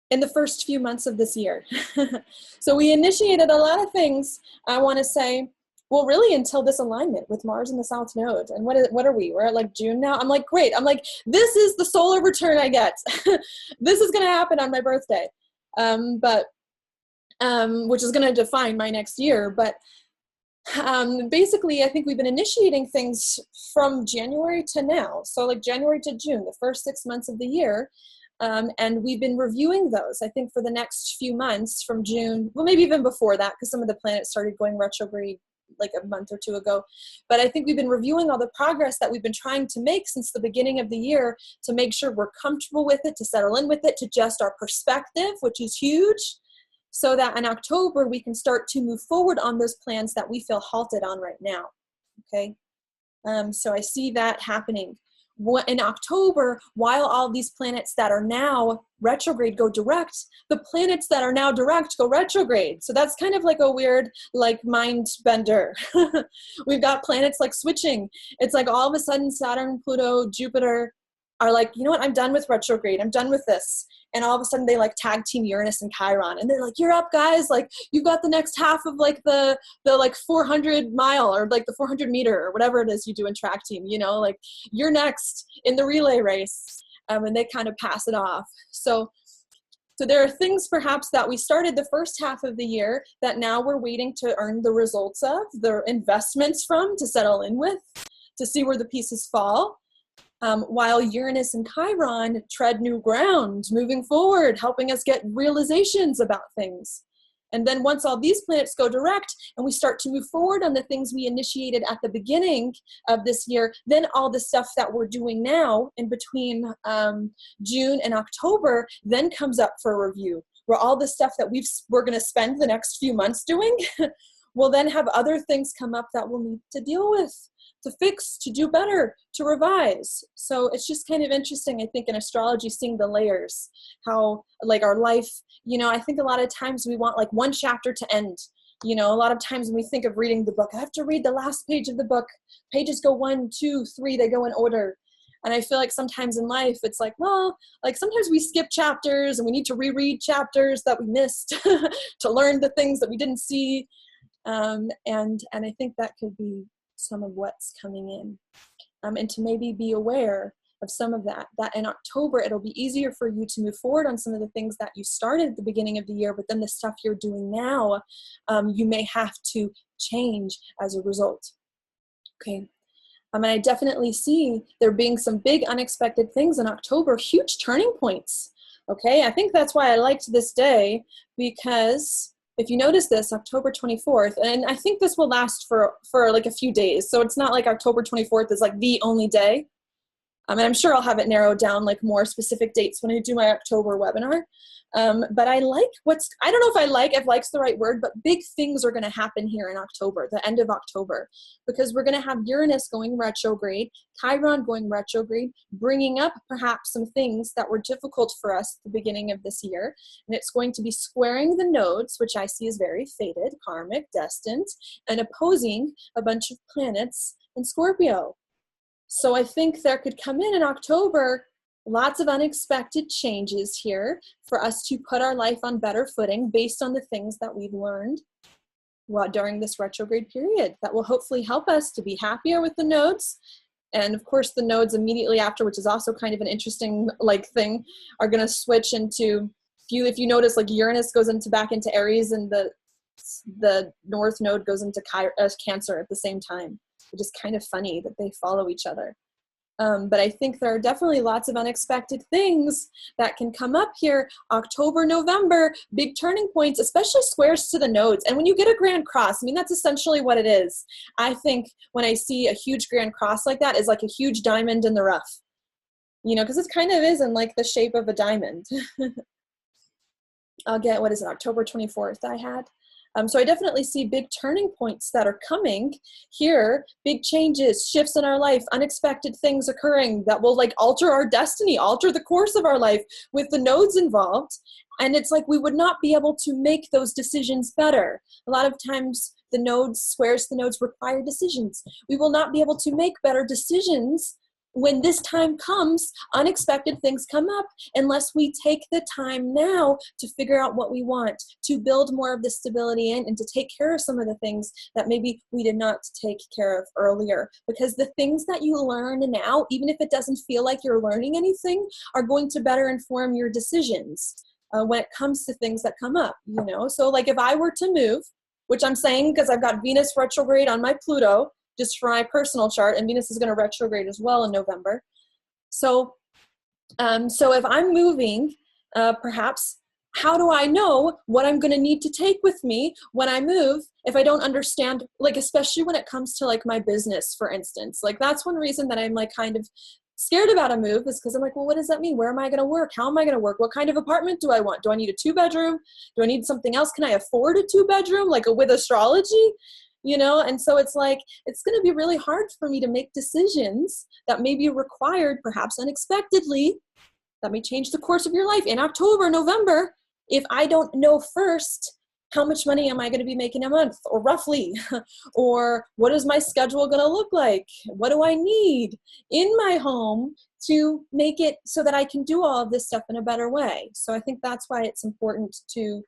[SPEAKER 1] in the first few months of this year. So we initiated a lot of things, I want to say, well, really until this alignment with Mars in the South Node. And what are we? We're at like June now? I'm like, great. I'm like, this is the solar return I get. This is going to happen on my birthday, which is going to define my next year. But basically, I think we've been initiating things from January to now. So like January to June, the first 6 months of the year. And we've been reviewing those, I think, for the next few months from June, well, maybe even before that, because some of the planets started going retrograde like a month or 2 ago. But I think we've been reviewing all the progress that we've been trying to make since the beginning of the year to make sure we're comfortable with it, to settle in with it, to adjust our perspective, which is huge. so that in October we can start to move forward on those plans that we feel halted on right now. Okay, so I see that happening. In October, while all these planets that are now retrograde go direct, the planets that are now direct go retrograde. So that's kind of like a weird, like, mind bender. We've got planets like switching. It's like all of a sudden Saturn, Pluto, Jupiter are like, you know what, I'm done with retrograde. I'm done with this. And all of a sudden they like tag team Uranus and Chiron. And they're like, you're up, guys. Like, you've got the next half of like the like 400 mile or like the 400 meter or whatever it is you do in track team, you know, like you're next in the relay race. And they kind of pass it off. So there are things perhaps that we started the first half of the year that now we're waiting to earn the results of, the investments from, to settle in with, to see where the pieces fall. While Uranus and Chiron tread new ground, moving forward, helping us get realizations about things. And then once all these planets go direct and we start to move forward on the things we initiated at the beginning of this year, then all the stuff that we're doing now in between June and October then comes up for review, where all the stuff that we're going to spend the next few months doing will then have other things come up that we'll need to deal with, to fix, to do better, to revise. So it's just kind of interesting, I think, in astrology, seeing the layers, how like our life, you know, I think a lot of times we want like one chapter to end. You know, a lot of times when we think of reading the book, I have to read the last page of the book. Pages go 1, 2, 3, they go in order. And I feel like sometimes in life, it's like, well, like sometimes we skip chapters and we need to reread chapters that we missed to learn the things that we didn't see. And I think that could be some of what's coming in, and to maybe be aware of some of that in October, it'll be easier for you to move forward on some of the things that you started at the beginning of the year, but then the stuff you're doing now, you may have to change as a result. Okay. And I definitely see there being some big unexpected things in October, huge turning points. Okay. I think that's why I liked this day, because if you notice this, October 24th, and I think this will last for like a few days. So it's not like October 24th is like the only day. And I'm sure I'll have it narrowed down, like more specific dates when I do my October webinar. But I like I don't know if like's the right word, but big things are going to happen here in October, the end of October, because we're going to have Uranus going retrograde, Chiron going retrograde, bringing up perhaps some things that were difficult for us at the beginning of this year. And it's going to be squaring the nodes, which I see as very fated, karmic, destined, and opposing a bunch of planets in Scorpio. So I think there could come in October lots of unexpected changes here for us to put our life on better footing based on the things that we've learned during this retrograde period that will hopefully help us to be happier with the nodes. And of course, the nodes immediately after, which is also kind of an interesting like thing, are going to switch into, if you notice, like Uranus goes back into Aries and the North node goes into Cancer at the same time, which is kind of funny that they follow each other. But I think there are definitely lots of unexpected things that can come up here. October, November, big turning points, especially squares to the nodes. And when you get a grand cross, I mean, that's essentially what it is. I think when I see a huge grand cross like that, is like a huge diamond in the rough, you know, because it kind of is in like the shape of a diamond. I'll get, what is it, October 24th I had. So I definitely see big turning points that are coming here, big changes, shifts in our life, unexpected things occurring that will like alter our destiny, alter the course of our life with the nodes involved. And it's like we would not be able to make those decisions better. A lot of times the nodes, squares to the nodes require decisions. We will not be able to make better decisions when this time comes. Unexpected things come up unless we take the time now to figure out what we want, to build more of the stability in, and to take care of some of the things that maybe we did not take care of earlier. Because the things that you learn now, even if it doesn't feel like you're learning anything, are going to better inform your decisions when it comes to things that come up, you know? So like if I were to move, which I'm saying because I've got Venus retrograde on my Pluto, just for my personal chart, and Venus is going to retrograde as well in November. So if I'm moving, perhaps, how do I know what I'm going to need to take with me when I move if I don't understand, like, especially when it comes to like my business, for instance? Like that's one reason that I'm like kind of scared about a move is because I'm like, well, what does that mean? Where am I going to work? How am I going to work? What kind of apartment do I want? Do I need a 2-bedroom? Do I need something else? Can I afford a 2-bedroom, like with astrology? You know, and so it's like, it's going to be really hard for me to make decisions that may be required, perhaps unexpectedly, that may change the course of your life in October, November, if I don't know first how much money am I going to be making a month, or roughly, or what is my schedule going to look like? What do I need in my home to make it so that I can do all of this stuff in a better way? So I think that's why it's important to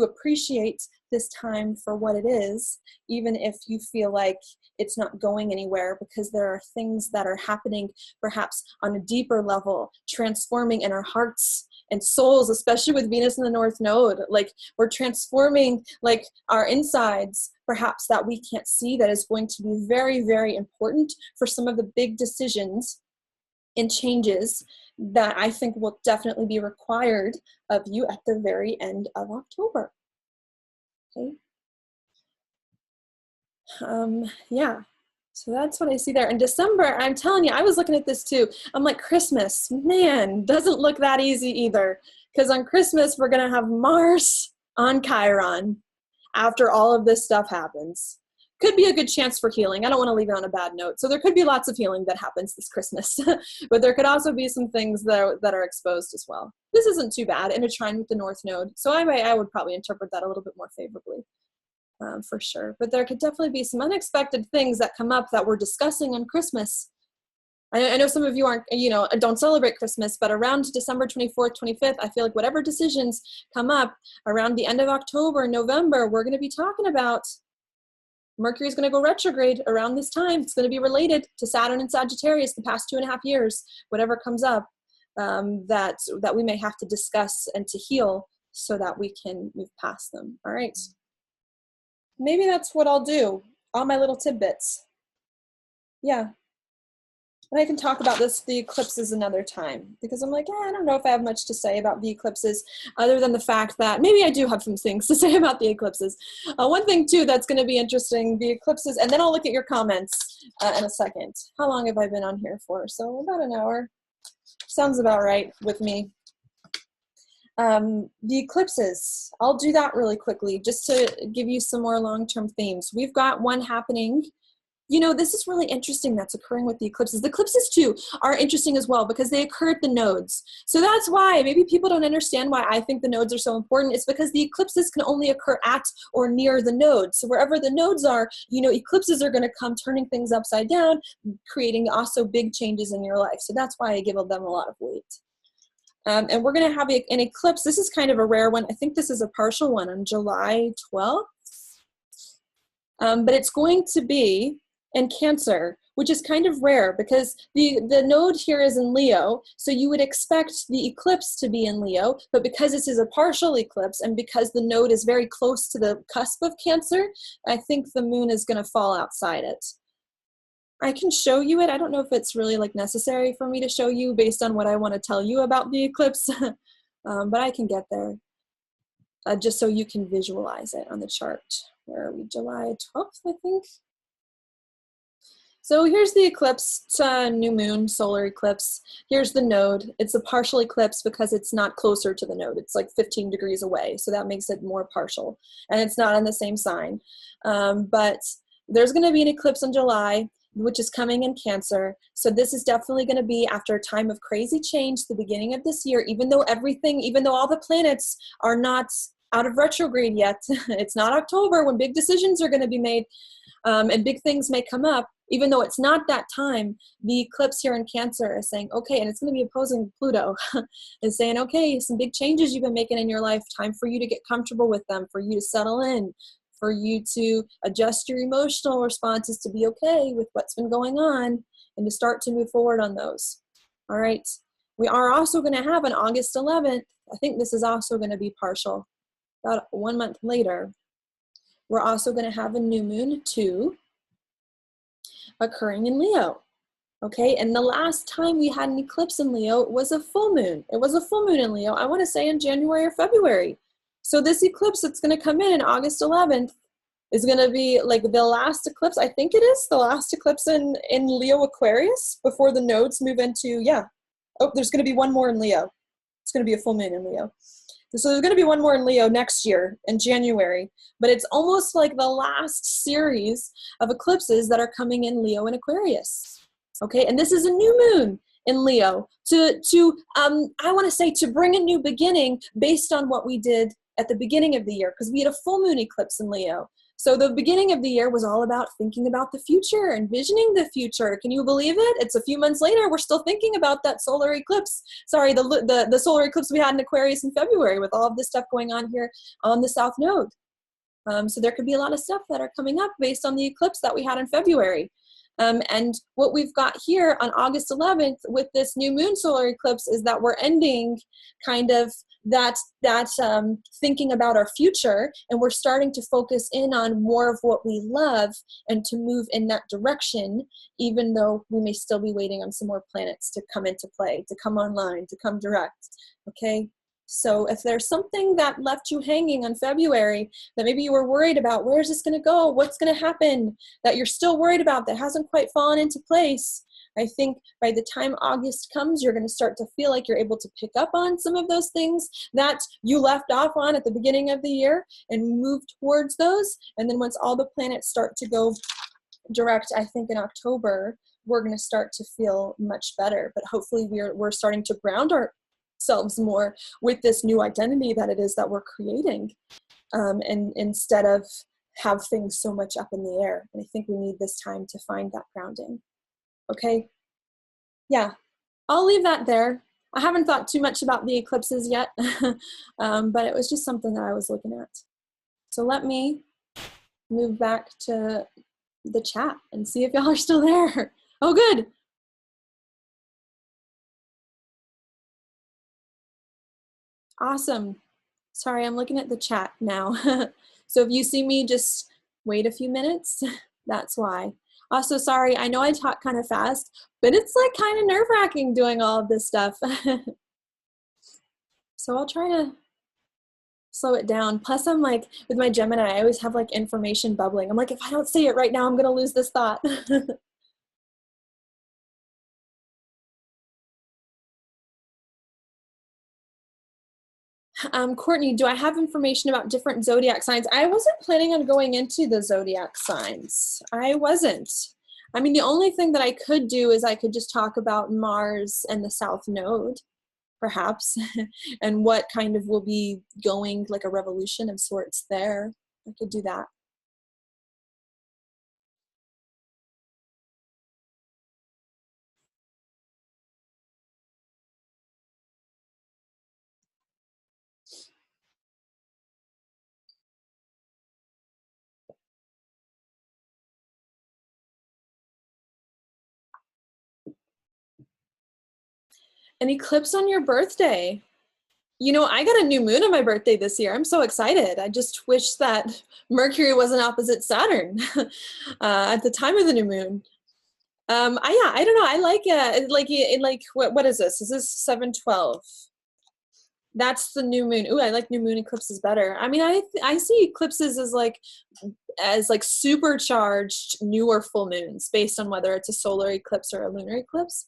[SPEAKER 1] appreciate this time for what it is, even if you feel like it's not going anywhere, because there are things that are happening perhaps on a deeper level, transforming in our hearts and souls, especially with Venus in the North Node. Like, we're transforming like our insides, perhaps, that we can't see, that is going to be very, very important for some of the big decisions and changes that I think will definitely be required of you at the very end of October. Okay. Yeah, so that's what I see there. In December, I'm telling you, I was looking at this too. I'm like, Christmas, man, doesn't look that easy either. Because on Christmas, we're going to have Mars on Chiron after all of this stuff happens. Could be a good chance for healing. I don't want to leave it on a bad note. So there could be lots of healing that happens this Christmas. But there could also be some things that are exposed as well. This isn't too bad, in a trine with the North Node. So I would probably interpret that a little bit more favorably. For sure. But there could definitely be some unexpected things that come up that we're discussing on Christmas. I know some of you aren't, don't celebrate Christmas, but around December 24th, 25th, I feel like whatever decisions come up around the end of October, November, we're going to be talking about Mercury is going to go retrograde around this time. It's going to be related to Saturn and Sagittarius the past 2.5 years, whatever comes up that we may have to discuss and to heal so that we can move past them. All right. Maybe that's what I'll do, all my little tidbits. Yeah. And I can talk about the eclipses another time, because I'm like, I don't know if I have much to say about the eclipses, other than the fact that maybe I do have some things to say about the eclipses. One thing too that's going to be interesting, the eclipses, and then I'll look at your comments in a second. How long have I been on here for? So about an hour. Sounds about right with me. The eclipses, I'll do that really quickly just to give you some more long-term themes. We've got one happening. This is really interesting that's occurring with the eclipses. The eclipses too are interesting as well, because they occur at the nodes. So that's why maybe people don't understand why I think the nodes are so important. It's because the eclipses can only occur at or near the nodes. So wherever the nodes are, eclipses are going to come turning things upside down, creating also big changes in your life. So that's why I give them a lot of weight. And we're going to have an eclipse. This is kind of a rare one. I think this is a partial one on July 12th. But it's going to be in Cancer, which is kind of rare because the node here is in Leo. So you would expect the eclipse to be in Leo, but because this is a partial eclipse and because the node is very close to the cusp of Cancer, I think the moon is going to fall outside it. I can show you it. I don't know if it's really necessary for me to show you based on what I want to tell you about the eclipse, but I can get there just so you can visualize it on the chart. Where are we? July 12th, I think. So here's the eclipse. It's a new moon, solar eclipse. Here's the node. It's a partial eclipse because it's not closer to the node. It's like 15 degrees away, so that makes it more partial. And it's not in the same sign. But there's going to be an eclipse in July, which is coming in Cancer. So this is definitely going to be after a time of crazy change, the beginning of this year, even though all the planets are not out of retrograde yet. It's not October when big decisions are going to be made and big things may come up. Even though it's not that time, the eclipse here in Cancer is saying, okay, and it's going to be opposing Pluto, is saying, okay, some big changes you've been making in your life, time for you to get comfortable with them, for you to settle in, for you to adjust your emotional responses to be okay with what's been going on and to start to move forward on those. All right. We are also going to have on August 11th, I think this is also going to be partial, about 1 month later, we're also going to have a new moon too, occurring in Leo. Okay, and the last time we had an eclipse in Leo was a full moon. It was a full moon in Leo, I want to say in January or February. So this eclipse that's going to come in August 11th is going to be like the last eclipse. I think it is the last eclipse in Leo Aquarius before the nodes move into, yeah. Oh, there's going to be one more in Leo. It's going to be a full moon in Leo. So there's going to be one more in Leo next year in January, but it's almost like the last series of eclipses that are coming in Leo and Aquarius. Okay, and this is a new moon in Leo I want to say to bring a new beginning based on what we did at the beginning of the year, because we had a full moon eclipse in Leo. So the beginning of the year was all about thinking about the future, envisioning the future. Can you believe it? It's a few months later, we're still thinking about that solar eclipse. Sorry, the solar eclipse we had in Aquarius in February with all of this stuff going on here on the South Node. So there could be a lot of stuff that are coming up based on the eclipse that we had in February. And what we've got here on August 11th with this new moon solar eclipse is that we're ending kind of that thinking about our future, and we're starting to focus in on more of what we love and to move in that direction, even though we may still be waiting on some more planets to come into play, to come online, to come direct, okay? So if there's something that left you hanging on February that maybe you were worried about, where's this going to go? What's going to happen? That you're still worried about that hasn't quite fallen into place. I think by the time August comes, you're going to start to feel like you're able to pick up on some of those things that you left off on at the beginning of the year and move towards those. And then once all the planets start to go direct, I think in October, we're going to start to feel much better. But hopefully we're starting to ground ourselves more with this new identity that it is that we're creating, and instead of have things so much up in the air. And I think we need this time to find that grounding. Okay, yeah, I'll leave that there. I haven't thought too much about the eclipses yet, but it was just something that I was looking at. So let me move back to the chat and see if y'all are still there. Oh, good. Awesome. Sorry, I'm looking at the chat now. So if you see me, just wait a few minutes. That's why. Also, sorry, I know I talk kind of fast, but it's like kind of nerve-wracking doing all of this stuff. So I'll try to slow it down. Plus, I'm like, with my Gemini, I always have like information bubbling. I'm like, if I don't say it right now, I'm going to lose this thought. Courtney, do I have information about different zodiac signs? I wasn't planning on going into the zodiac signs. I wasn't. I mean, the only thing that I could do is I could just talk about Mars and the South Node, perhaps, and what kind of will be going, like a revolution of sorts there. I could do that. An eclipse on your birthday. You know, I got a new moon on my birthday this year. I'm so excited. I just wish that Mercury wasn't opposite Saturn at the time of the new moon. Yeah, I don't know. I like what is this? Is this 7/12? That's the new moon. Ooh, I like new moon eclipses better. I mean, I see eclipses as like supercharged newer full moons based on whether it's a solar eclipse or a lunar eclipse.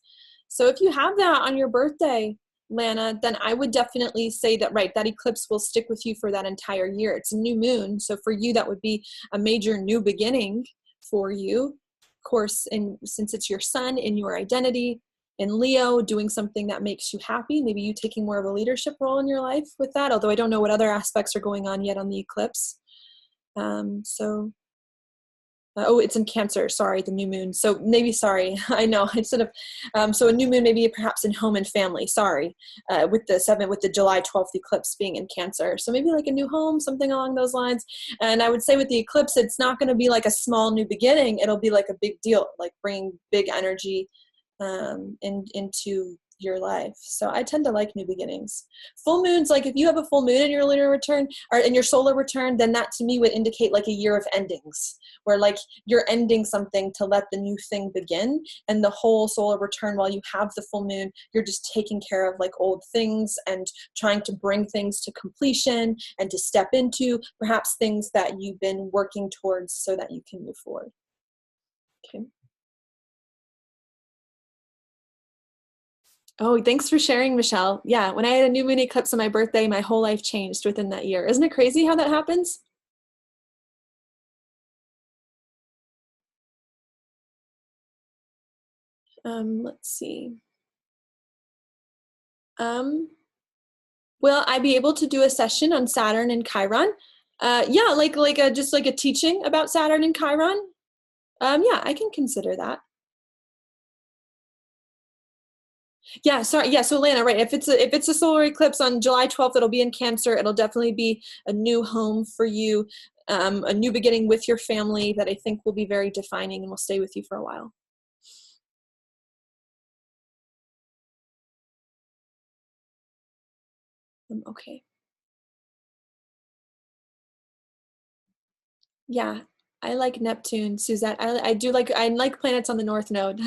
[SPEAKER 1] So if you have that on your birthday, Lana, then I would definitely say that, right, that eclipse will stick with you for that entire year. It's a new moon. So for you, that would be a major new beginning for you. Of course, and since it's your sun in your identity, in Leo, doing something that makes you happy, maybe you taking more of a leadership role in your life with that, although I don't know what other aspects are going on yet on the eclipse. Oh, it's in Cancer, sorry, the new moon. So maybe, sorry, I know, instead of, so a new moon maybe perhaps in home and family, sorry, with the July 12th eclipse being in Cancer. So maybe like a new home, something along those lines. And I would say with the eclipse, it's not going to be like a small new beginning. It'll be like a big deal, like bringing big energy into your life. So I tend to like new beginnings. Full moons, like if you have a full moon in your lunar return or in your solar return, then that to me would indicate like a year of endings, where like you're ending something to let the new thing begin. And the whole solar return, while you have the full moon, you're just taking care of like old things and trying to bring things to completion and to step into perhaps things that you've been working towards so that you can move forward. Okay. Oh, thanks for sharing, Michelle. Yeah, when I had a new moon eclipse on my birthday, my whole life changed within that year. Isn't it crazy how that happens? Let's see. Will I be able to do a session on Saturn and Chiron? Yeah, just like a teaching about Saturn and Chiron. Yeah, I can consider that. Yeah, sorry. Yeah, so Lana, right? If it's a solar eclipse on July 12th, it'll be in Cancer. It'll definitely be a new home for you, a new beginning with your family that I think will be very defining and will stay with you for a while. Okay. Yeah, I like Neptune, Suzette. I like planets on the North Node.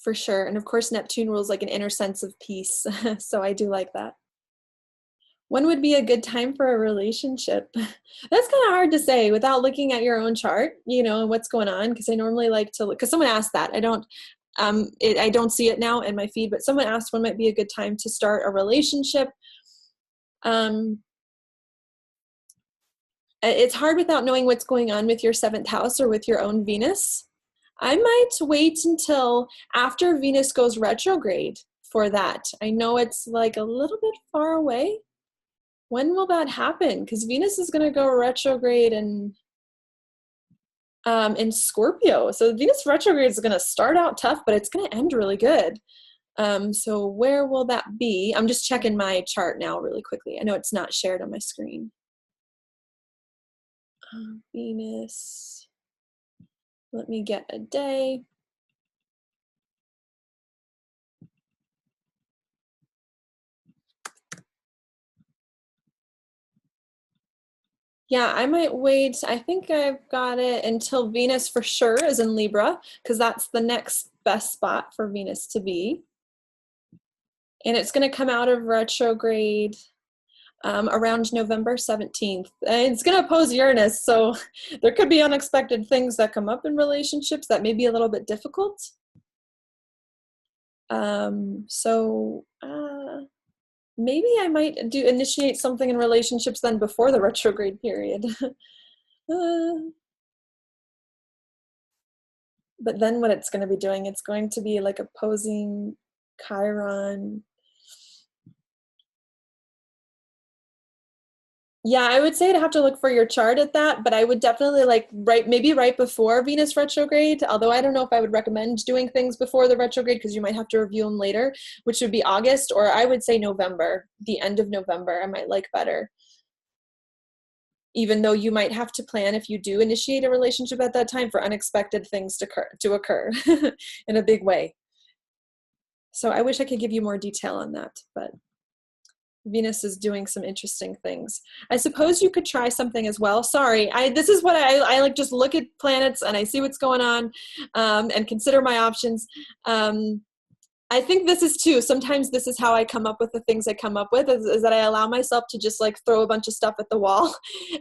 [SPEAKER 1] For sure. And of course, Neptune rules like an inner sense of peace. So I do like that. When would be a good time for a relationship? That's kind of hard to say without looking at your own chart, and what's going on. Because I normally like to look, because someone asked that. I don't see it now in my feed, but someone asked when might be a good time to start a relationship. It's hard without knowing what's going on with your 7th house or with your own Venus. I might wait until after Venus goes retrograde for that. I know it's like a little bit far away. When will that happen? Because Venus is going to go retrograde in Scorpio. So Venus retrograde is going to start out tough, but it's going to end really good. So where will that be? I'm just checking my chart now really quickly. I know it's not shared on my screen. Venus. Let me get a day. Yeah, I might wait. I think I've got it until Venus for sure is in Libra, because that's the next best spot for Venus to be. And it's going to come out of retrograde around November 17th. And it's going to oppose Uranus, so there could be unexpected things that come up in relationships that may be a little bit difficult. Maybe I might initiate something in relationships then before the retrograde period. But then what it's going to be doing, it's going to be like opposing Chiron. Yeah, I would say I'd have to look for your chart at that, but I would definitely maybe right before Venus retrograde, although I don't know if I would recommend doing things before the retrograde because you might have to review them later, which would be August, or I would say November, the end of November, I might like better. Even though you might have to plan if you do initiate a relationship at that time for unexpected things to occur in a big way. So I wish I could give you more detail on that, but Venus is doing some interesting things. I suppose you could try something as well. Sorry, this is what I like, just look at planets and I see what's going on and consider my options. I think this is too, sometimes this is how I come up with the things I come up with, is that I allow myself to just like throw a bunch of stuff at the wall.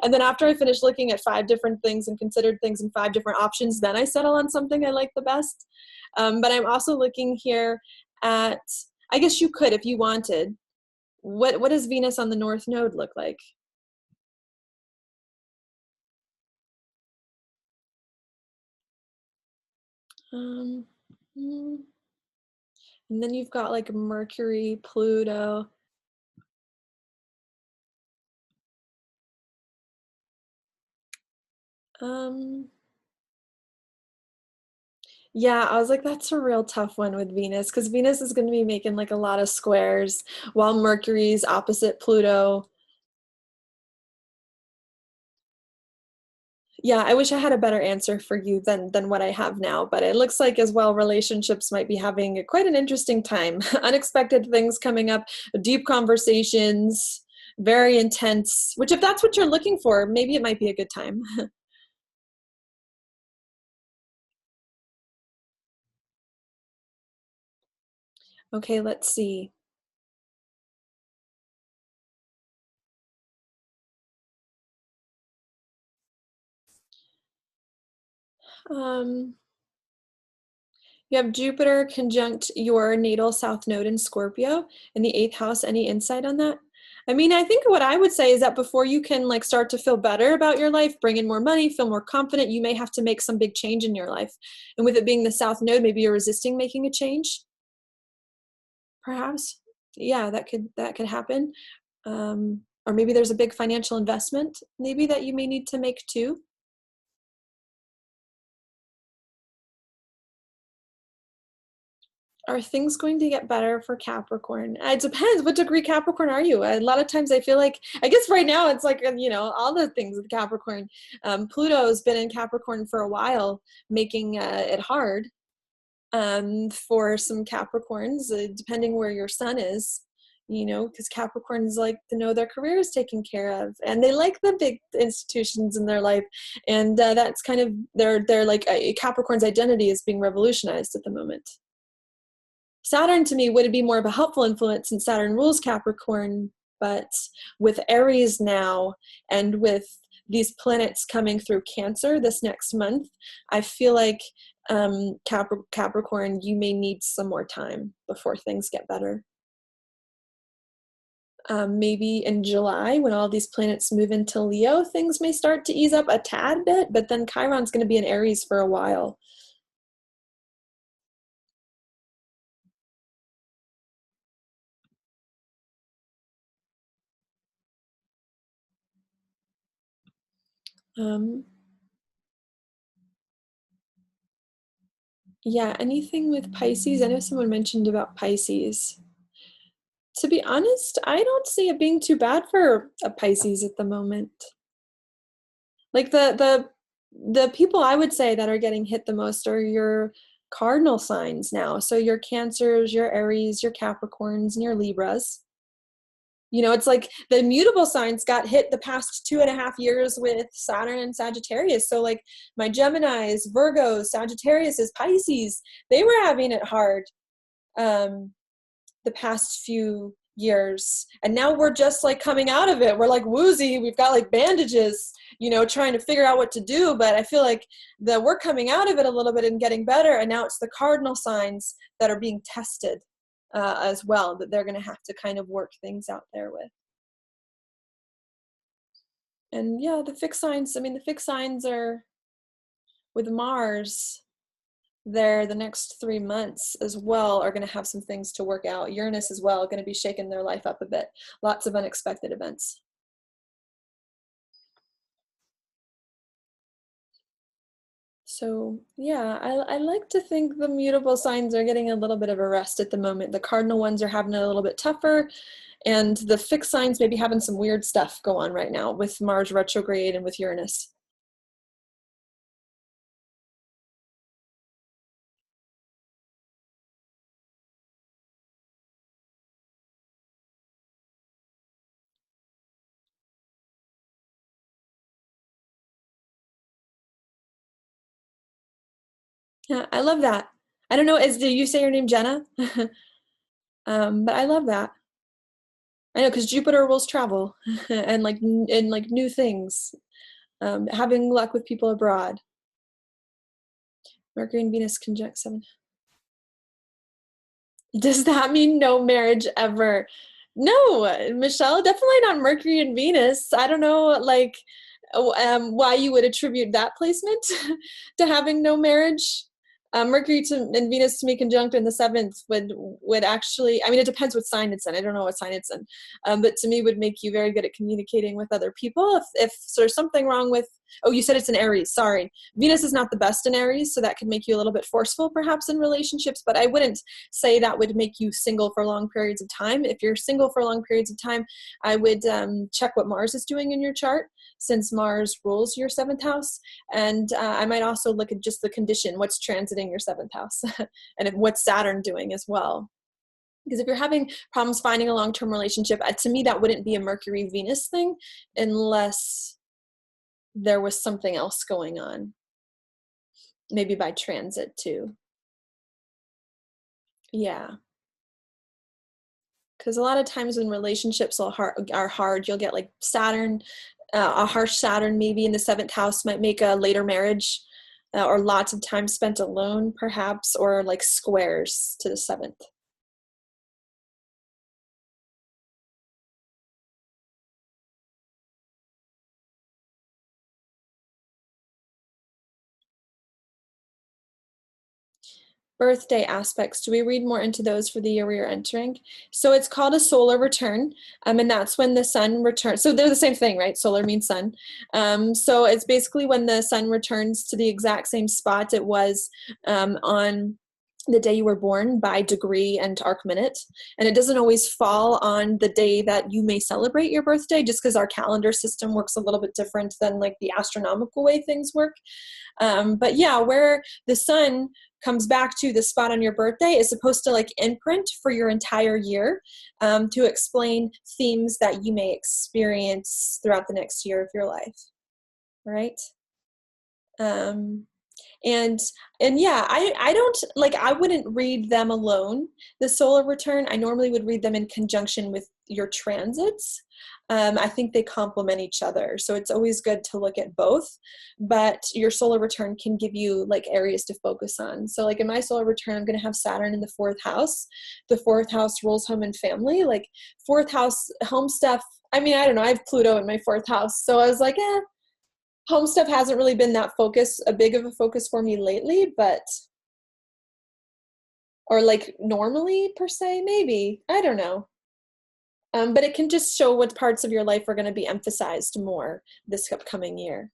[SPEAKER 1] And then after I finish looking at 5 different things and considered things and 5 different options, then I settle on something I like the best. But I'm also looking here at, I guess you could, if you wanted, what does Venus on the North Node look like? And then you've got like Mercury, Pluto. Yeah, I was like, that's a real tough one with Venus, because Venus is going to be making like a lot of squares while Mercury's opposite Pluto. Yeah, I wish I had a better answer for you than what I have now, but it looks like as well relationships might be having quite an interesting time. Unexpected things coming up, deep conversations, very intense, which if that's what you're looking for, maybe it might be a good time. Okay, let's see. Um, you have Jupiter conjunct your natal south node in Scorpio in the 8th house. Any insight on that? I mean, I think what I would say is that before you can like start to feel better about your life, bring in more money, feel more confident, you may have to make some big change in your life. And with it being the south node, maybe you're resisting making a change, perhaps. Yeah, that could happen. Or maybe there's a big financial investment maybe that you may need to make too. Are things going to get better for Capricorn? It depends. What degree Capricorn are you? A lot of times I feel like, I guess right now it's like, all the things with Capricorn. Pluto's been in Capricorn for a while, making it hard for some Capricorns, depending where your sun is, because Capricorns like to know their career is taken care of, and they like the big institutions in their life. And that's kind of, they're like, Capricorn's identity is being revolutionized at the moment. Saturn to me would be more of a helpful influence since Saturn rules Capricorn, but with Aries now and with these planets coming through Cancer this next month, I feel like Capricorn, you may need some more time before things get better. Maybe in July, when all these planets move into Leo, things may start to ease up a tad bit, but then Chiron's going to be in Aries for a while. Yeah, anything with Pisces. I know someone mentioned about Pisces. To be honest, I don't see it being too bad for a Pisces at the moment. Like the people I would say that are getting hit the most are your cardinal signs now. So your Cancers, your Aries, your Capricorns, and your Libras. It's like the mutable signs got hit the past 2.5 years with Saturn and Sagittarius. So like my Geminis, Virgos, Sagittarius, Pisces, they were having it hard the past few years. And now we're just like coming out of it. We're like woozy. We've got like bandages, trying to figure out what to do. But I feel like we're coming out of it a little bit and getting better. And now it's the cardinal signs that are being tested as well, that they're going to have to kind of work things out there with. And yeah, the fixed signs, the fixed signs are with Mars. There, the next 3 months as well are going to have some things to work out. Uranus as well, going to be shaking their life up a bit. Lots of unexpected events. So yeah, I like to think the mutable signs are getting a little bit of a rest at the moment. The cardinal ones are having it a little bit tougher, and the fixed signs maybe having some weird stuff go on right now with Mars retrograde and with Uranus. Yeah, I love that. I don't know, did you say your name Jenna? But I love that. I know, because Jupiter rules travel and like new things. Having luck with people abroad. Mercury and Venus conjunct 7. Does that mean no marriage ever? No, Michelle, definitely not Mercury and Venus. I don't know, like, why you would attribute that placement to having no marriage. Mercury and Venus to me conjunct in the 7th would actually, it depends what sign it's in. I don't know what sign it's in, but to me would make you very good at communicating with other people. If there's something wrong with Oh, you said it's in Aries. Sorry. Venus is not the best in Aries, so that could make you a little bit forceful perhaps in relationships, but I wouldn't say that would make you single for long periods of time. If you're single for long periods of time, I would check what Mars is doing in your chart, since Mars rules your 7th house. And I might also look at just the condition, what's transiting your 7th house, and what's Saturn doing as well. Because if you're having problems finding a long-term relationship, to me, that wouldn't be a Mercury-Venus thing unless there was something else going on, maybe by transit too. Yeah. Because a lot of times when relationships are hard, you'll get like Saturn, a harsh Saturn maybe in the 7th house might make a later marriage, or lots of time spent alone perhaps, or like squares to the 7th. Birthday aspects. Do we read more into those for the year we are entering? So it's called a solar return, and that's when the sun returns. So they're the same thing, right? Solar means sun. So it's basically when the sun returns to the exact same spot it was on the day you were born by degree and arc minute. And it doesn't always fall on the day that you may celebrate your birthday, just because our calendar system works a little bit different than like the astronomical way things work. But yeah, where the sun comes back to the spot on your birthday is supposed to like imprint for your entire year, to explain themes that you may experience throughout the next year of your life, right? And yeah, I don't like, I wouldn't read them alone, the solar return. I normally would read them in conjunction with your transits. I think they complement each other. So it's always good to look at both, but your solar return can give you like areas to focus on. So like in my solar return, I'm going to have Saturn in the 4th house. The 4th house rules home and family, like 4th house home stuff. I mean, I don't know. I have Pluto in my 4th house. So I was like, home stuff hasn't really been that big of a focus for me lately, or like normally per se, maybe, I don't know. But it can just show what parts of your life are going to be emphasized more this upcoming year.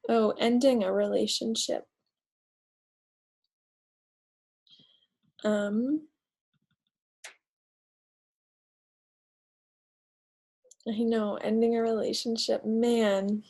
[SPEAKER 1] Oh, ending a relationship. I know, ending a relationship, man.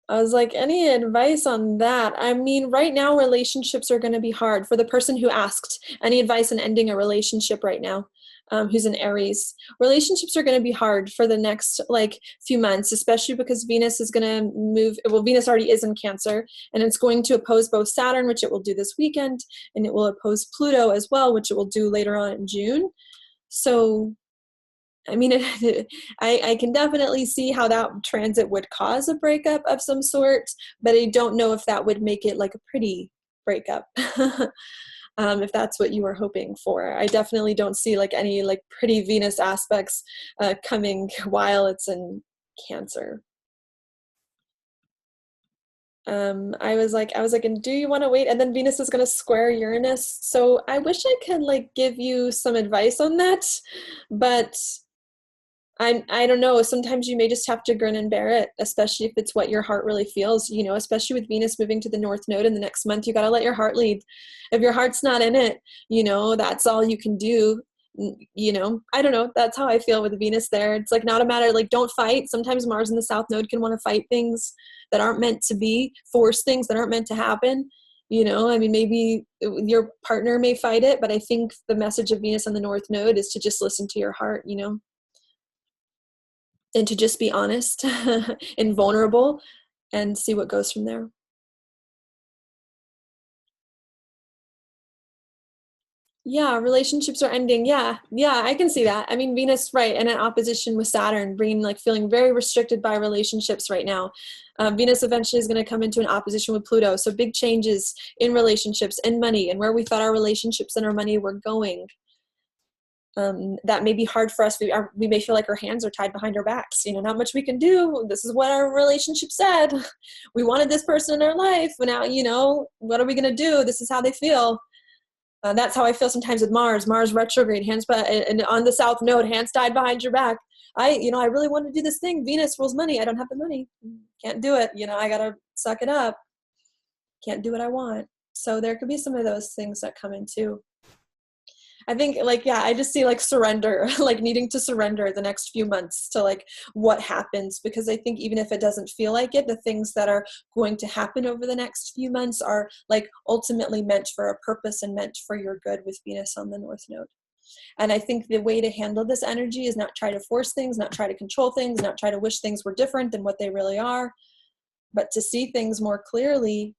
[SPEAKER 1] I was like, any advice on that? I mean, right now, relationships are going to be hard. For the person who asked, any advice on ending a relationship right now, who's an Aries? Relationships are going to be hard for the next like few months, especially because Venus is going to move. Well, Venus already is in Cancer, and it's going to oppose both Saturn, which it will do this weekend, and it will oppose Pluto as well, which it will do later on in June. So I mean, I can definitely see how that transit would cause a breakup of some sort, but I don't know if that would make it like a pretty breakup. If that's what you were hoping for. I definitely don't see like any like pretty Venus aspects coming while it's in Cancer. I was like, and do you want to wait? And then Venus is going to square Uranus. So I wish I could like give you some advice on that, but I don't know. Sometimes you may just have to grin and bear it, especially if it's what your heart really feels, you know, especially with Venus moving to the North Node in the next month. You got to let your heart lead. If your heart's not in it, you know, that's all you can do. You know, I don't know. That's how I feel with Venus there. It's like not a matter, like, don't fight. Sometimes Mars in the South Node can want to fight things that aren't meant to be, force things that aren't meant to happen. You know, I mean, maybe your partner may fight it, but I think the message of Venus on the North Node is to just listen to your heart, you know, and to just be honest and vulnerable and see what goes from there. Yeah, relationships are ending. Yeah, I can see that. I mean, Venus, right, and in opposition with Saturn, bringing like feeling very restricted by relationships right now. Venus eventually is going to come into an opposition with Pluto. So big changes in relationships and money and where we thought our relationships and our money were going. That may be hard for us. We may feel like our hands are tied behind our backs. Not much we can do. This is what our relationship said. We wanted this person in our life, but now, what are we going to do? This is how they feel. That's how I feel sometimes with Mars retrograde, and on the South Node, hands tied behind your back. I really want to do this thing. Venus rules money. I don't have the money. Can't do it. I got to suck it up. Can't do what I want. So there could be some of those things that come in too. I think I just see surrender, needing to surrender the next few months to what happens, because I think even if it doesn't feel like it, the things that are going to happen over the next few months are ultimately meant for a purpose and meant for your good with Venus on the North Node. And I think the way to handle this energy is not try to force things, not try to control things, not try to wish things were different than what they really are, but to see things more clearly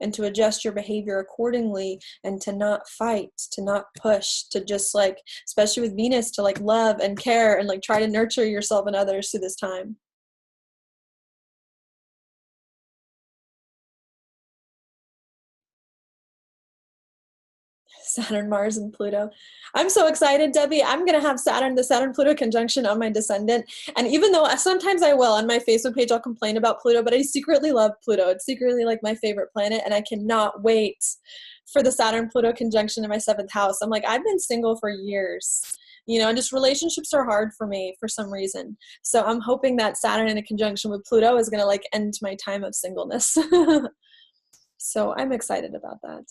[SPEAKER 1] and to adjust your behavior accordingly, and to not fight, to not push, to just especially with Venus, to love and care and try to nurture yourself and others through this time. Saturn, Mars, and Pluto. I'm so excited, Debbie. I'm going to have the Saturn-Pluto conjunction on my descendant. And even though sometimes I will, on my Facebook page, I'll complain about Pluto, but I secretly love Pluto. It's secretly my favorite planet, and I cannot wait for the Saturn-Pluto conjunction in my 7th house. I'm I've been single for years, and just relationships are hard for me for some reason. So I'm hoping that Saturn in a conjunction with Pluto is going to end my time of singleness. So I'm excited about that.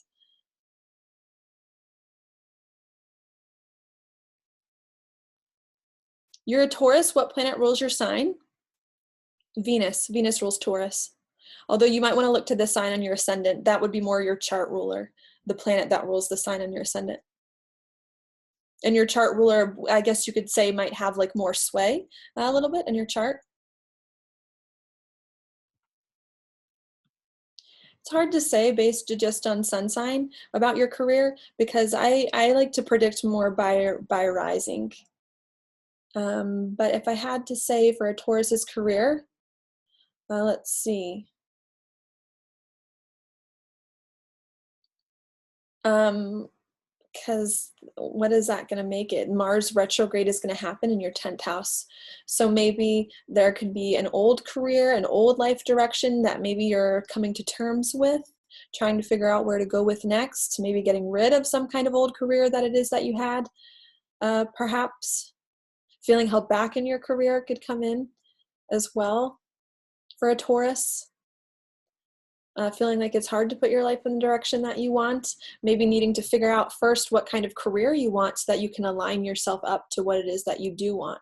[SPEAKER 1] You're a Taurus. What planet rules your sign? Venus. Venus rules Taurus. Although you might want to look to the sign on your ascendant. That would be more your chart ruler, the planet that rules the sign on your ascendant. And your chart ruler, I guess you could say, might have more sway a little bit in your chart. It's hard to say based just on sun sign about your career, because I like to predict more by rising. But if I had to say for a Taurus's career, let's see. Because what is that going to make it? Mars retrograde is going to happen in your 10th house. So maybe there could be an old career, an old life direction that maybe you're coming to terms with, trying to figure out where to go with next, maybe getting rid of some kind of old career that it is that you had. Perhaps feeling held back in your career could come in as well for a Taurus. Feeling like it's hard to put your life in the direction that you want, maybe needing to figure out first what kind of career you want so that you can align yourself up to what it is that you do want.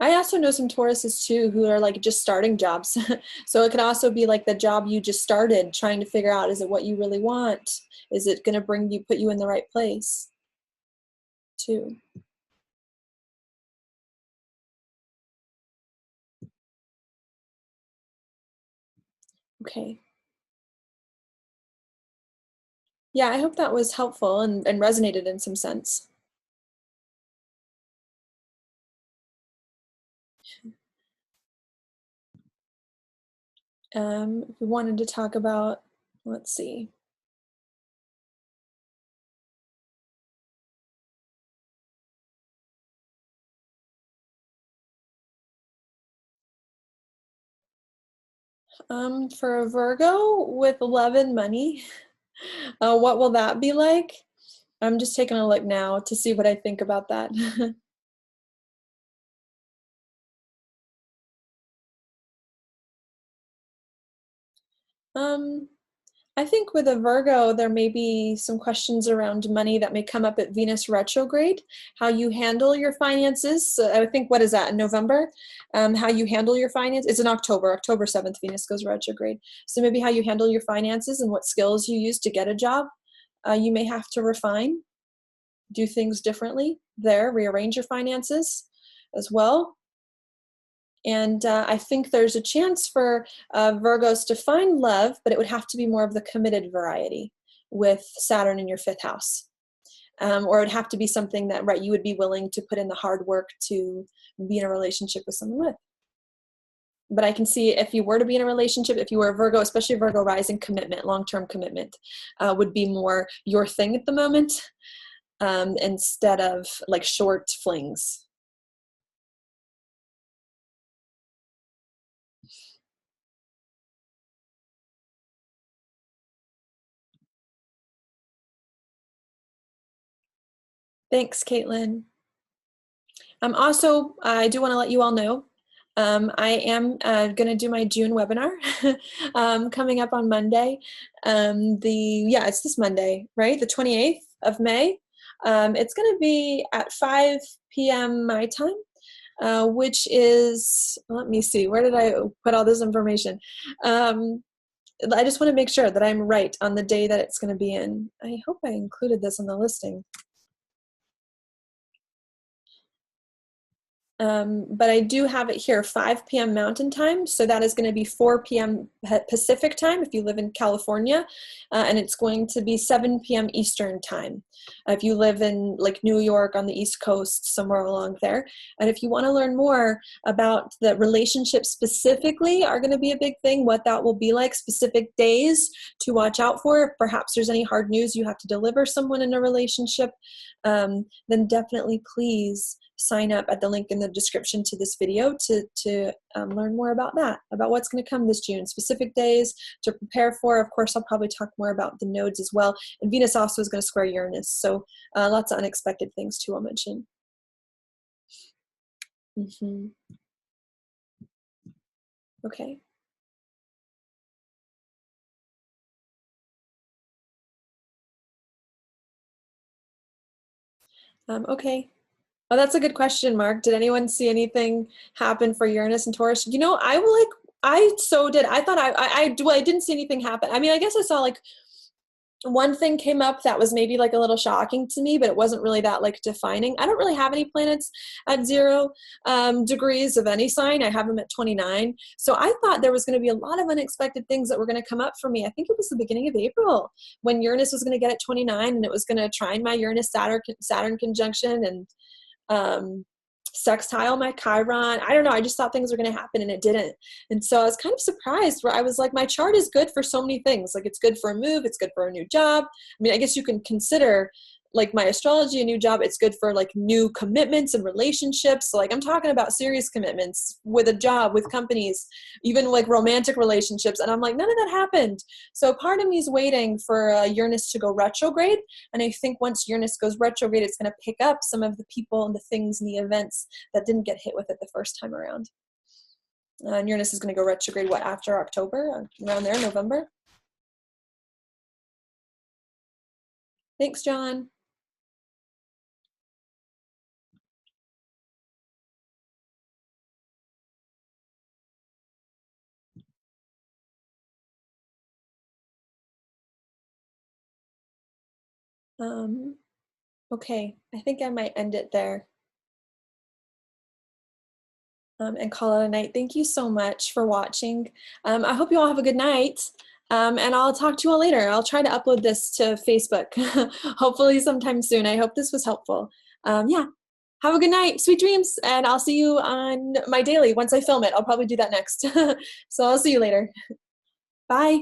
[SPEAKER 1] I also know some Tauruses too who are just starting jobs. So it could also be the job you just started, trying to figure out, is it what you really want? Is it going to put you in the right place too? Okay. Yeah, I hope that was helpful and resonated in some sense. We wanted to talk about, let's see. For a Virgo with love and money, what will that be like? I'm just taking a look now to see what I think about that. I think with a Virgo, there may be some questions around money that may come up at Venus retrograde, how you handle your finances. I think, what is that, in November? How you handle your finances. It's in October 7th, Venus goes retrograde. So maybe how you handle your finances and what skills you use to get a job. You may have to refine, do things differently there, rearrange your finances as well. And I think there's a chance for Virgos to find love, but it would have to be more of the committed variety with Saturn in your 5th house. Or it would have to be something that, right, you would be willing to put in the hard work to be in a relationship with someone with. But I can see if you were to be in a relationship, if you were a Virgo, especially Virgo rising, commitment, long-term commitment would be more your thing at the moment, instead of like short flings. Thanks, Caitlin. Also, I do want to let you all know, I am going to do my June webinar coming up on Monday. It's this Monday, right? The 28th of May. It's going to be at 5 p.m. my time, which is, let me see, where did I put all this information? I just want to make sure that I'm right on the day that it's going to be in. I hope I included this in the listing. But I do have it here, 5 p.m. Mountain Time. So that is going to be 4 p.m. Pacific Time if you live in California. And it's going to be 7 p.m. Eastern Time if you live in like New York on the East Coast, somewhere along there. And if you want to learn more about the relationships specifically are going to be a big thing, what that will be like, specific days to watch out for. If perhaps there's any hard news you have to deliver someone in a relationship, then definitely please sign up at the link in the description to this video to learn more about that, about what's going to come this June, specific days to prepare for. Of course, I'll probably talk more about the nodes as well. And Venus also is going to square Uranus. So lots of unexpected things too, I'll mention. Okay. Okay. Oh, that's a good question, Mark. Did anyone see anything happen for Uranus and Taurus? You know, I so did. I thought I didn't see anything happen. I mean, I guess I saw like one thing came up that was maybe like a little shocking to me, but it wasn't really that like defining. I don't really have any planets at 0 degrees of any sign. I have them at 29. So I thought there was going to be a lot of unexpected things that were going to come up for me. I think it was the beginning of April when Uranus was going to get at 29 and it was going to trine my Uranus Saturn conjunction and sextile my Chiron. I don't know. I just thought things were going to happen and it didn't. And so I was kind of surprised where I was like, my chart is good for so many things. Like it's good for a move. It's good for a new job. I mean, I guess you can consider like my astrology a new job. It's good for like new commitments and relationships. So, like I'm talking about serious commitments with a job, with companies, even like romantic relationships. And I'm like, none of that happened. So part of me is waiting for Uranus to go retrograde. And I think once Uranus goes retrograde, it's going to pick up some of the people and the things and the events that didn't get hit with it the first time around. And Uranus is going to go retrograde, what, after October, around there, November? Thanks, John. Okay, I think I might end it there and call it a night. Thank you so much for watching. I hope you all have a good night, and I'll talk to you all later. I'll try to upload this to Facebook, hopefully sometime soon. I hope this was helpful. Yeah, have a good night, sweet dreams, and I'll see you on my daily once I film it. I'll probably do that next. So I'll see you later. Bye.